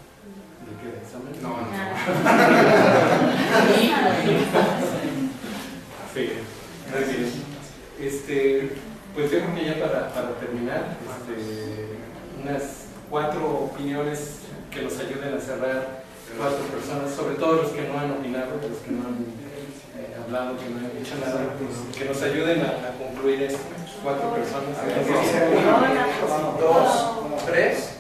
¿De qué examen? No. Sí, así es. Pues yo creo que ya para terminar, unas 4 opiniones que nos ayuden a cerrar, 4 personas, sobre todo los que no han opinado, los que no han hablado, que no han dicho nada, que nos ayuden a concluir esto. 4 personas. 1, 2, 3.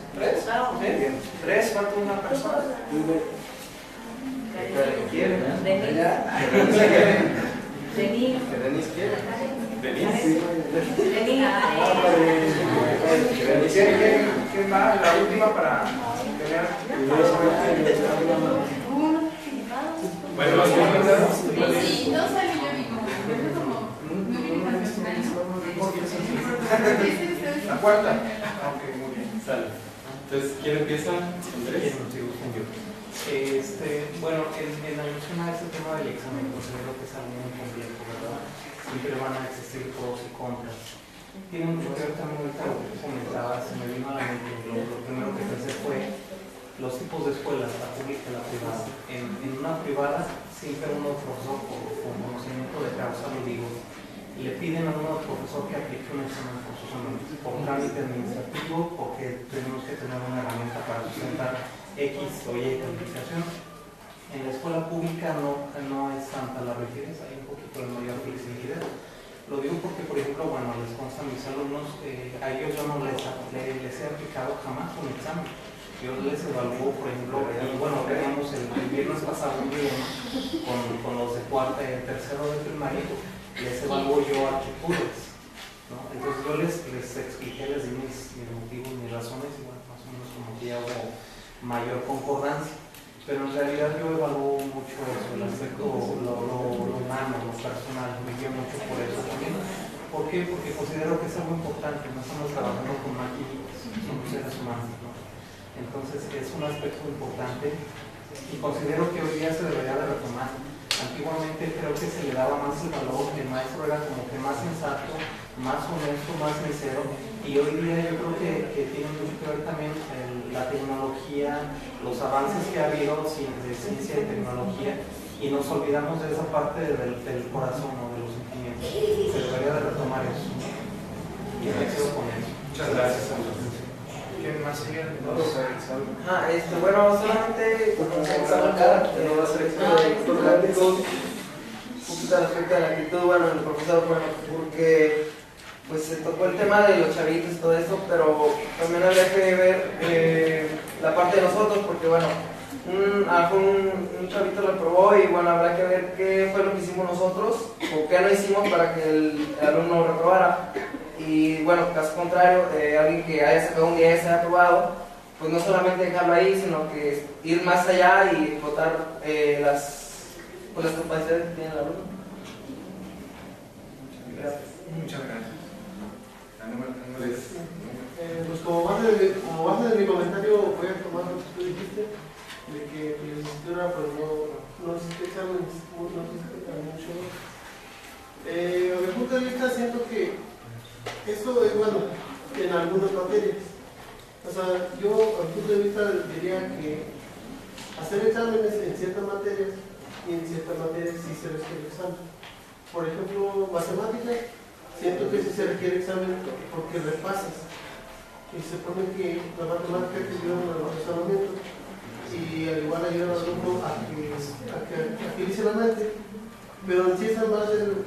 ¿3? ¿Falta una persona? ¿Quién? ¿Denis quiere? ¿Quién va? La última para tener. Bueno, los comentarios. Sí, no salí yo mismo. La cuarta. Ok, muy bien. Sale. Entonces, ¿quién empieza? Andrés. Bueno, en alusión a este tema del examen, considero que es algo muy complejo, ¿verdad? Siempre van a existir pros y contras. Tiene mucho que ver también ahorita lo que tú comentabas, se me vino a la mente, lo primero que pensé fue los tipos de escuelas, la pública y la privada. En una privada siempre uno profesor con conocimiento de causa, lo digo, le piden a uno profesor que aplique un examen forzosamente, por trámite administrativo, porque tenemos que tener una herramienta para sustentar X o Y calificación. En la escuela pública no es tanta la rigidez, hay un poquito de mayor flexibilidad. Lo digo porque, por ejemplo, bueno, les consta a mis alumnos, a ellos yo no les he aplicado jamás un examen. Yo les evalúo, por ejemplo, y bueno, teníamos el viernes pasado un día con los de cuarta y tercero de primaria, les evalúo yo actitudes, ¿no? Entonces yo les expliqué, les di mis motivos, mis razones, y bueno, más o menos como que ya hubo mayor concordancia. Pero en realidad yo evalúo mucho eso, el aspecto, lo humano, lo personal, me guío mucho por eso también. ¿Por qué? Porque considero que es algo importante, no estamos trabajando con maquinitas, somos seres humanos, ¿no? Entonces es un aspecto importante y considero que hoy día se debería de retomar. Antiguamente creo que se le daba más el valor, el maestro era como que más sensato, más honesto, más sincero, y hoy día yo creo que tiene mucho que ver también la tecnología, los avances que ha habido de ciencia y tecnología, y nos olvidamos de esa parte del corazón o de los sentimientos. Se debería de retomar eso. Y me quedo con eso. Muchas gracias. ¿Quién más sigue? Bueno, solamente como acá, va a ser experto de actitud, un poquito respecto a la actitud, bueno, el profesor, bueno, porque pues se tocó el tema de los chavitos y todo eso, pero también habría que ver la parte de nosotros, porque bueno, un chavito lo aprobó y bueno, habrá que ver qué fue lo que hicimos nosotros o qué no hicimos para que el alumno reprobara. Y bueno, caso contrario, alguien que haya sacado un 10 y haya aprobado, pues no solamente dejarlo ahí, sino que ir más allá y explotar las capacidades que tiene el alumno. Muchas gracias. Pues como base de mi comentario voy a tomar lo que tú dijiste, de que la licenciatura pues no existe exámenes, no existe mucho. A mi punto de vista siento que eso es bueno en algunas materias. O sea, yo a mi punto de vista diría que hacer exámenes en ciertas materias y en ciertas materias sí se requiere examen. Por ejemplo, matemáticas, siento que sí se requiere examen porque repasas. Y se pone que la matemática te ayuda en los razonamientos y al igual ayuda al alumno a que agilice la mente. Pero en ciencia más del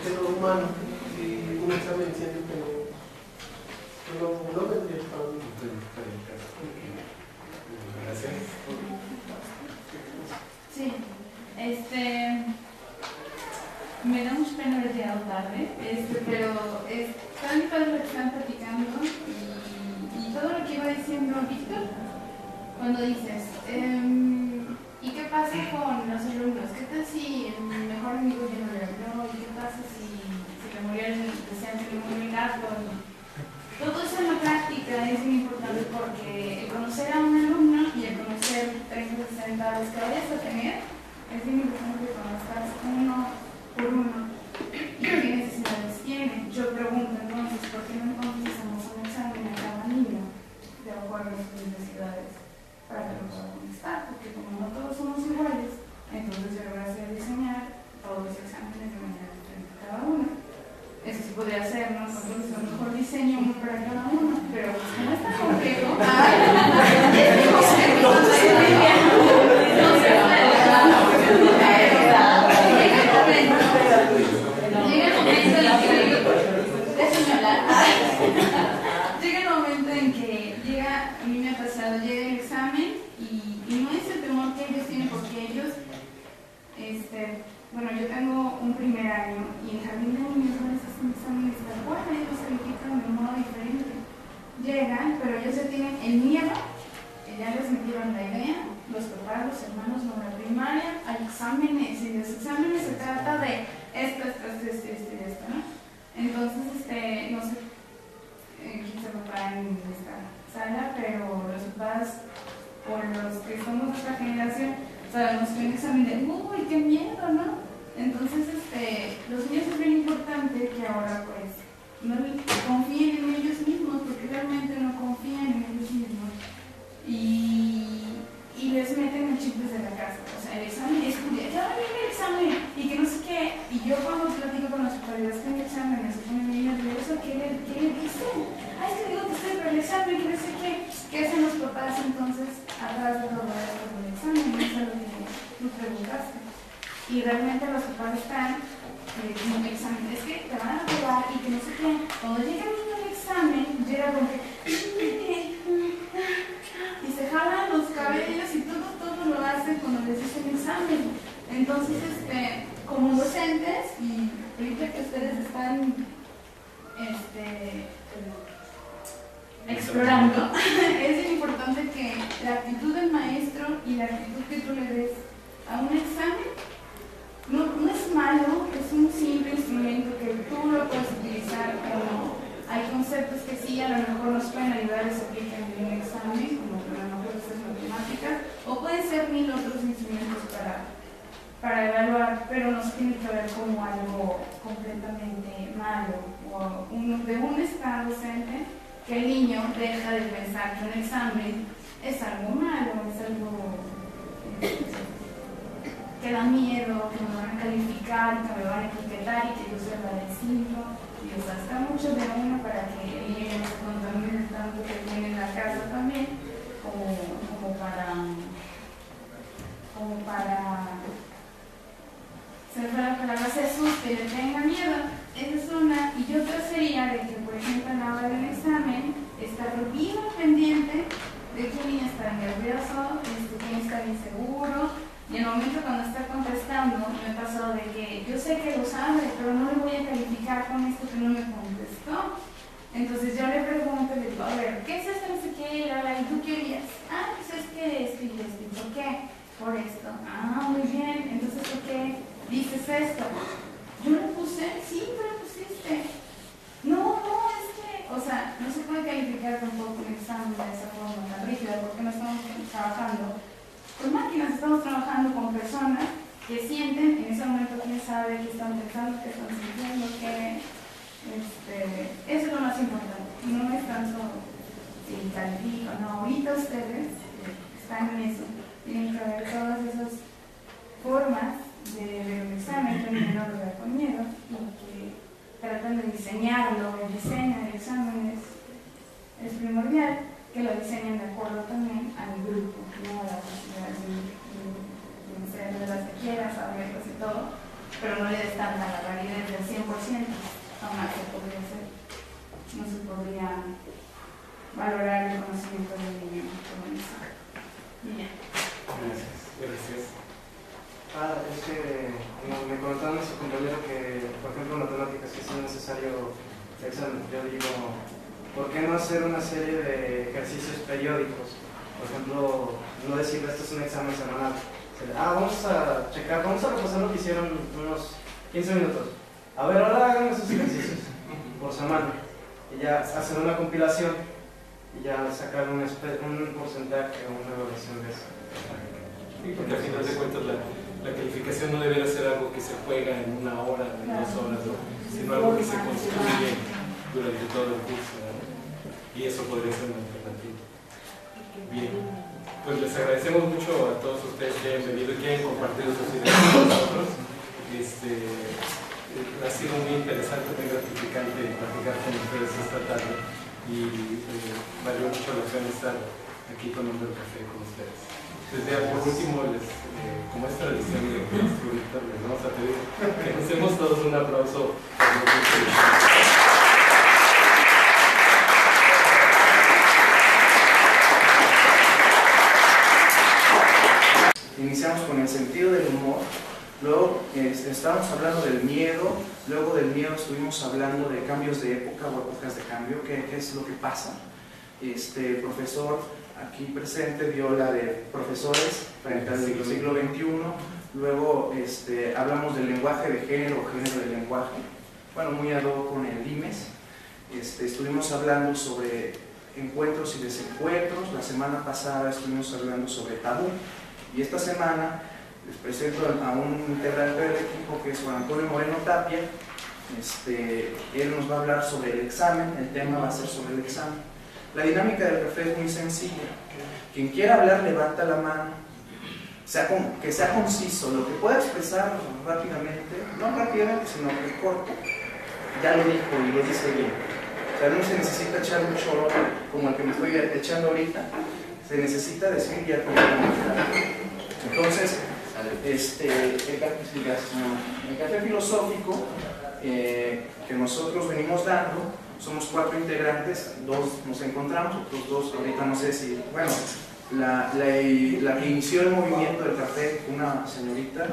género humano y un examen siento que no vendría para mí. Gracias. Sí, me da mucha pena haber llegado tarde, pero está muy padre lo que están platicando y todo lo que iba diciendo Víctor, cuando dices, ¿y qué pasa con los alumnos? ¿Qué tal si el mejor amigo ya no le habló? ¿Y qué pasa si le murió el presidente, le murió el gato? Todo eso en la práctica es muy importante porque el conocer a un alumno y el conocer 30 60 que vayas a tener, es muy importante que conozcas uno por uno y qué necesidades tiene. Yo pregunto entonces, ¿por qué no hacemos un examen a cada niño de acuerdo a sus necesidades para que lo pueda contestar? Porque como no todos somos iguales, entonces yo lo voy a hacer diseñar todos los exámenes de manera diferente cada uno. Eso se podría hacer, ¿no? Entonces a lo mejor diseño uno para cada uno, pero no es tan complejo. Llega el momento en que a mí me ha pasado, llega el examen y no es el temor que ellos tienen porque ellos, bueno, yo tengo un primer año y en jardín de niños no les hacen exámenes tal cual, ellos califican de un modo diferente. Llegan, pero ellos ya tienen el miedo, ya les metieron la idea, los papás, los hermanos, no, la primaria, hay exámenes y los exámenes se trata de esto, ¿no? Entonces, no sé quién se prepara en esta sala, pero los papás o los que somos de otra generación sabemos que un examen de uy, qué miedo, ¿no? Entonces, los niños es bien importante que ahora pues no confíen en ellos mismos porque realmente no confían en ellos mismos y les meten y que no sé qué hacen los papás entonces atrás de los maestros del examen, eso es lo que tú preguntaste. Y realmente los papás están como que examen, es que te van a probar y que no sé qué. Cuando llega el niño al examen, llega como que y se jalan los cabellos y todo lo hacen cuando les dicen examen. Entonces, como docentes, y ahorita que ustedes están explorando, es importante que la actitud del maestro y la actitud que tú le des a un examen no es malo, es un simple instrumento que tú lo puedes utilizar. Como hay conceptos que sí a lo mejor nos pueden ayudar a se aplican en un examen, como a lo mejor estas matemáticas, o pueden ser 1000 otros instrumentos para evaluar, pero no se tiene que ver como algo completamente malo o de un estado docente que el niño deja de pensar que un examen es algo malo, es algo que da miedo, que me van a calificar, que me van a etiquetar y que yo soy la de 5. Y o sea, está mucho de uno para que el niño no se contamine tanto que tiene en la casa también, como para se me fue la palabra, se asuste y le tenga miedo. Esa es una. Y otra sería de que, por ejemplo, a la hora del examen, estar bien pendiente de que el niño está nervioso, quién está inseguro. Y en el momento cuando está contestando, me ha pasado de que yo sé que lo sabe, pero no le voy a calificar con esto que no me contestó. Entonces yo le pregunto, le digo, a ver, ¿qué es esto? No sé qué, y tú querías. Ah, pues es que esto y esto. ¿Por qué? Por esto. Ah, muy bien. Entonces, ¿por qué dices esto? Yo le puse, sí, tú le pusiste. No, es que, o sea, no se puede calificar tampoco un examen de esa forma tan rígida, porque no estamos trabajando con máquinas, estamos trabajando con personas que sienten, en ese momento quién sabe qué están pensando, qué están sintiendo, qué, eso es lo más importante. No es tanto si califico, no, ahorita ustedes están en eso, tienen que ver todas esas formas de ver un examen, que no lo vea con miedo, y que tratan de diseñarlo, el diseño del examen es primordial, que lo diseñen de acuerdo también al grupo, no a las posibilidades de las que quieras, abiertas y todo, pero no le des tanta la validez del 100%, jamás se podría hacer, no se podría valorar el conocimiento del niño como eso. Bien. Gracias. Es que me comentaban nuestro compañero que, por ejemplo, en matemáticas, que es necesario el examen. Yo digo, ¿por qué no hacer una serie de ejercicios periódicos? Por ejemplo, no decirle esto es un examen semanal. Vamos a checar, vamos a repasar lo que hicieron unos 15 minutos. A ver, ahora hagan esos ejercicios por semana. Y ya hacer una compilación y ya sacar un porcentaje o una evaluación de eso. Sí, porque al final de cuentas la calificación no debería ser algo que se juega en 1 hora, en 2 horas, ¿no? Sino algo que se construye durante todo el curso, ¿no? Y eso podría ser una alternativa. Bien, pues les agradecemos mucho a todos ustedes que hayan venido y que hayan compartido sus ideas con nosotros. Ha sido muy interesante, muy gratificante platicar con ustedes esta tarde y valió mucho la pena estar aquí tomando el café con ustedes. Entonces ya por último, como es tradición de nuestro Víctor, les vamos a pedir que nos demos todos un aplauso. Iniciamos con el sentido del humor, luego estábamos hablando del miedo, luego del miedo estuvimos hablando de cambios de época o épocas de cambio, qué es lo que pasa. El profesor aquí presente vio la de profesores frente al siglo XXI, luego hablamos del lenguaje de género o género del lenguaje, bueno, muy ad hoc con el IMES. Estuvimos hablando sobre encuentros y desencuentros, la semana pasada estuvimos hablando sobre tabú. Y esta semana les presento a un integrante del equipo que es Juan Antonio Moreno Tapia. Él nos va a hablar sobre el examen, el tema va a ser sobre el examen. La dinámica del café es muy sencilla. Quien quiera hablar levanta la mano, que sea conciso, lo que pueda expresar rápidamente, no rápidamente sino que corto, ya lo dijo y lo dice bien. O sea, no se necesita echar un chorro como el que me estoy echando ahorita, se necesita decir y articular. Entonces, el café filosófico que nosotros venimos dando, somos 4 integrantes, 2 nos encontramos, otros 2 ahorita no sé si, bueno, la que inició el movimiento del café, una señorita,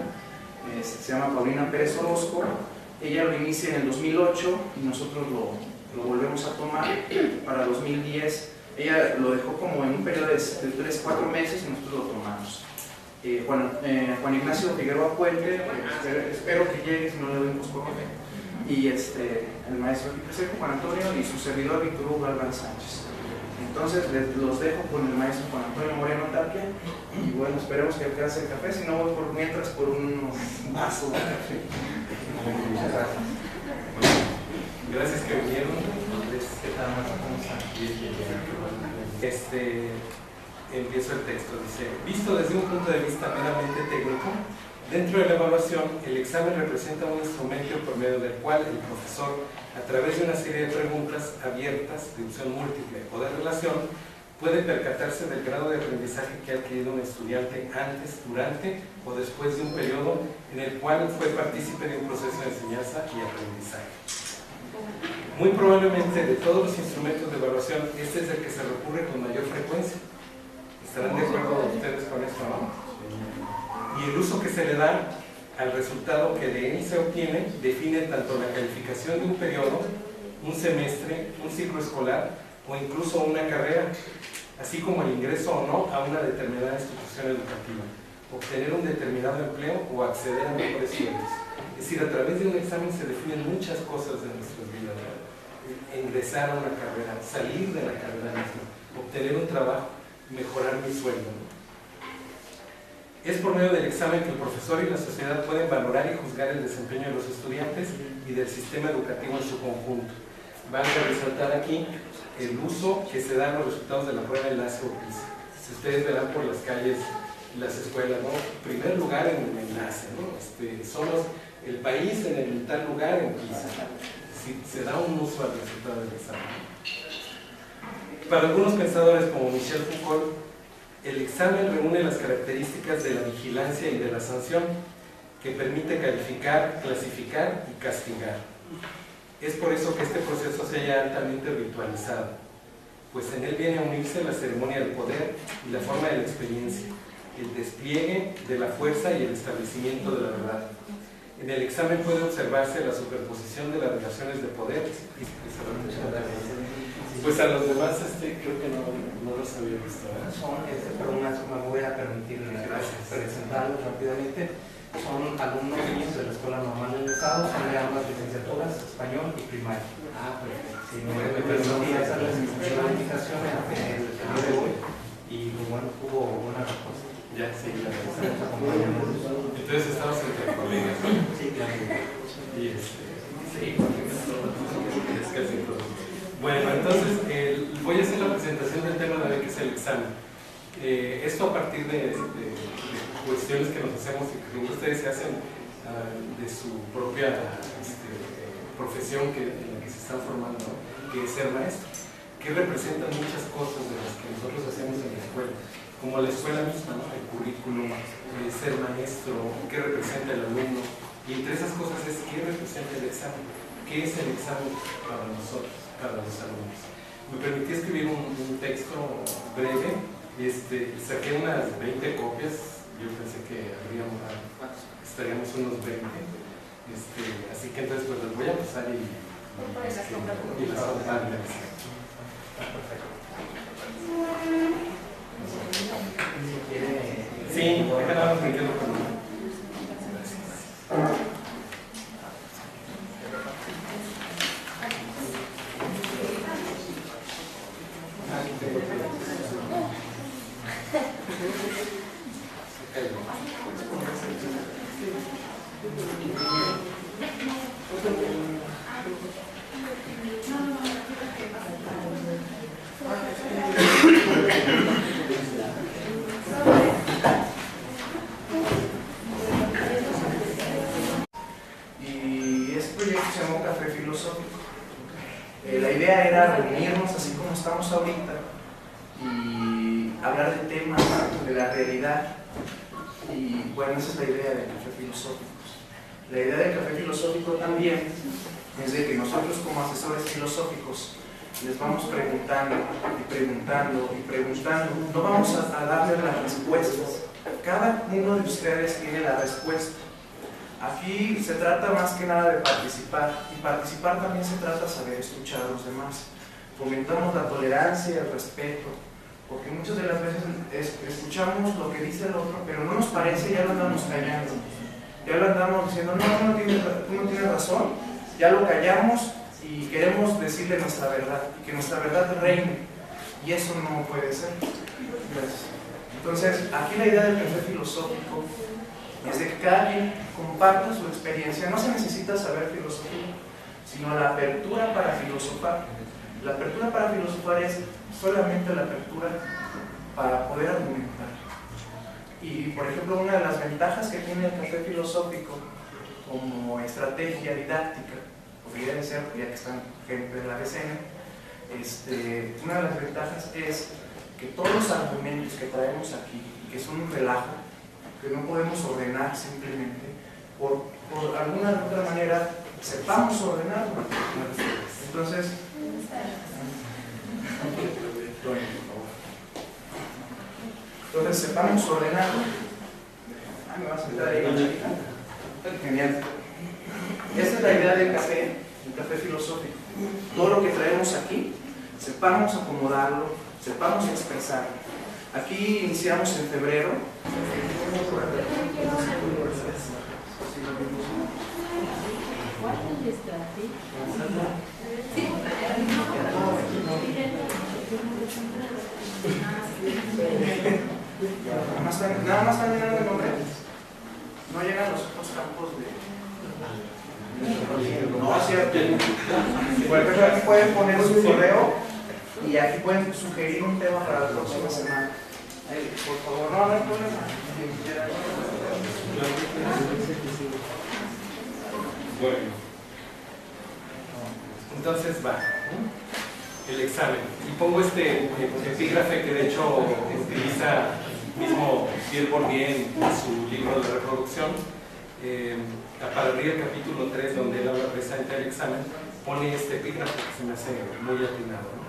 se llama Paulina Pérez Orozco, ella lo inicia en el 2008 y nosotros lo volvemos a tomar para 2010. Ella lo dejó como en un periodo de 3-4 meses y nosotros lo tomamos. Juan Ignacio Figueroa Puente, espero que llegue, si no le doy un poco café. Y el maestro aquí presente, Juan Antonio, y su servidor Víctor Hugo Galván Sánchez. Entonces los dejo con el maestro Juan Antonio Moreno Tapia y bueno, esperemos que alcance el café, si no voy mientras por un vaso de café. Muchas gracias. Gracias que vinieron. Empiezo el texto, dice: visto desde un punto de vista meramente técnico, dentro de la evaluación, el examen representa un instrumento por medio del cual el profesor, a través de una serie de preguntas abiertas, de opción múltiple o de relación, puede percatarse del grado de aprendizaje que ha adquirido un estudiante antes, durante o después de un periodo en el cual fue partícipe de un proceso de enseñanza y aprendizaje. Muy probablemente de todos los instrumentos de evaluación, este es el que se recurre con mayor frecuencia. ¿Estarán de acuerdo ustedes con esto, no? Y el uso que se le da al resultado que de él se obtiene define tanto la calificación de un periodo, un semestre, un ciclo escolar o incluso una carrera, así como el ingreso o no a una determinada institución educativa, obtener un determinado empleo o acceder a mejores sueldos. Es decir, a través de un examen se definen muchas cosas de nuestras vidas, ¿no? Ingresar a una carrera, salir de la carrera misma, obtener un trabajo, mejorar mi sueldo, ¿no? Es por medio del examen que el profesor y la sociedad pueden valorar y juzgar el desempeño de los estudiantes y del sistema educativo en su conjunto. Van a resaltar aquí el uso que se da en los resultados de la prueba de enlace o PISA. Si ustedes verán por las calles, las escuelas, ¿no? Primer lugar en el enlace, ¿no? Somos el país en el tal lugar en PISA. Si se da un uso al resultado del examen. Para algunos pensadores como Michel Foucault, el examen reúne las características de la vigilancia y de la sanción, que permite calificar, clasificar y castigar. Es por eso que este proceso se halla altamente ritualizado, pues en él viene a unirse la ceremonia del poder y la forma de la experiencia, el despliegue de la fuerza y el establecimiento de la verdad. En el examen puede observarse la superposición de las relaciones de poder. Pues a los demás creo que no los había visto. Pero me voy a permitir presentarlos rápidamente. Son alumnos niños de la Escuela Normal del Estado, son de ambas licenciaturas, español y primaria. Perfecto. Sí, me permití hacerles la invitación el día de hoy y pues bueno, hubo una respuesta. Ya, sí, gracias. Entonces estamos entre colegas, ¿no? Sí, claro. Y sí, porque es casi todo. Bueno, entonces voy a hacer la presentación del tema de que es el examen. Esto a partir de cuestiones que nos hacemos y que ustedes se hacen de su propia profesión en la que se están formando, ¿no? Que es ser maestro, que representan muchas cosas de las que nosotros hacemos en la escuela, como la escuela misma, ¿no? El currículum, ser maestro, qué representa el alumno, y entre esas cosas es qué representa el examen, qué es el examen para nosotros, para los alumnos. Me permití escribir un texto breve, saqué unas 20 copias, yo pensé que estaríamos unos 20, así que entonces pues las voy a pasar y las comparto. Sí, déjame me quedo con uno. Gracias. La idea era reunirnos así como estamos sentamos ahorita y hablar de temas de la realidad. Y bueno, esa es la idea del café filosófico. La idea del café filosófico también es de que nosotros como asesores filosóficos les vamos preguntando y preguntando y preguntando. No vamos a darles las respuestas. Cada uno de ustedes tiene la respuesta. Aquí se trata más que nada de participar, y participar también se trata de saber escuchar a los demás. Fomentamos la tolerancia y el respeto, porque muchas de las veces escuchamos lo que dice el otro, pero no nos parece y ya lo andamos callando. Ya lo andamos diciendo, no, tú no tienes razón, ya lo callamos y queremos decirle nuestra verdad, y que nuestra verdad reine, y eso no puede ser. Entonces, aquí la idea del café filosófico es de que cada quien comparta su experiencia. No se necesita saber filosofía, sino la apertura para filosofar. La apertura para filosofar es solamente la apertura para poder argumentar. Y, por ejemplo, una de las ventajas que tiene el café filosófico como estrategia didáctica, podría ser, ya que están gente de la BCN, una de las ventajas es que todos los argumentos que traemos aquí, que son un relajo, que no podemos ordenar simplemente, por alguna otra manera, sepamos ordenarlo. Entonces, sepamos ordenarlo. Me vas a sentar ahí. Genial. Esta es la idea del café, el café filosófico. Todo lo que traemos aquí, sepamos acomodarlo, sepamos expresarlo. Aquí iniciamos en febrero. Nada más están llenando de nombres. No llegan los otros campos de... No, es cierto. Por ejemplo, aquí pueden poner su correo y aquí pueden sugerir un tema para la próxima semana. Por favor, no hay problema. Bueno, entonces va el examen. Y pongo este epígrafe que de hecho utiliza mismo Piel por Bien en su libro de reproducción. Para abrir el capítulo 3, donde él habla precisamente del examen, pone este epígrafe que se me hace muy atinado, ¿no?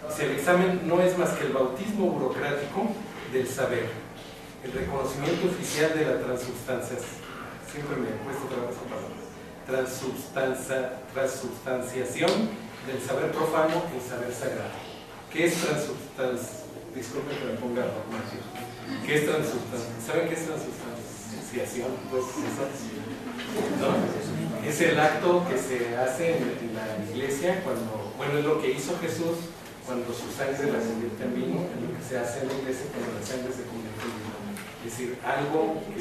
Dice: el examen no es más que el bautismo burocrático del saber, el reconocimiento oficial de la transubstanciación, siempre me cuesta trabajar esa palabra, transubstanciación del saber profano en saber sagrado. ¿Qué es transubstanciación? Disculpen que me ponga ¿qué es transubstanciación? ¿Saben qué es transubstanciación? Pues eso, ¿no? Es el acto que se hace en la iglesia cuando, bueno, es lo que hizo Jesús cuando su sangre la convierte en vino, es lo que se hace en la iglesia cuando la sangre se convierte en vino. Es decir, algo que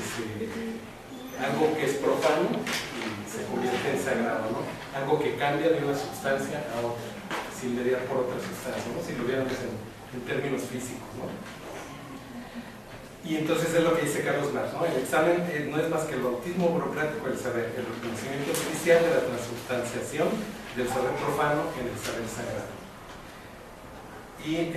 es profano y se convierte en sagrado, ¿no? Algo que cambia de una sustancia a otra, sin mediar por otra sustancia, ¿no? Si lo viéramos en términos físicos, ¿no? Y entonces es lo que dice Carlos Marx, ¿no? El examen no es más que el bautismo burocrático del saber, el reconocimiento oficial de la transubstanciación del saber profano en el saber sagrado. Y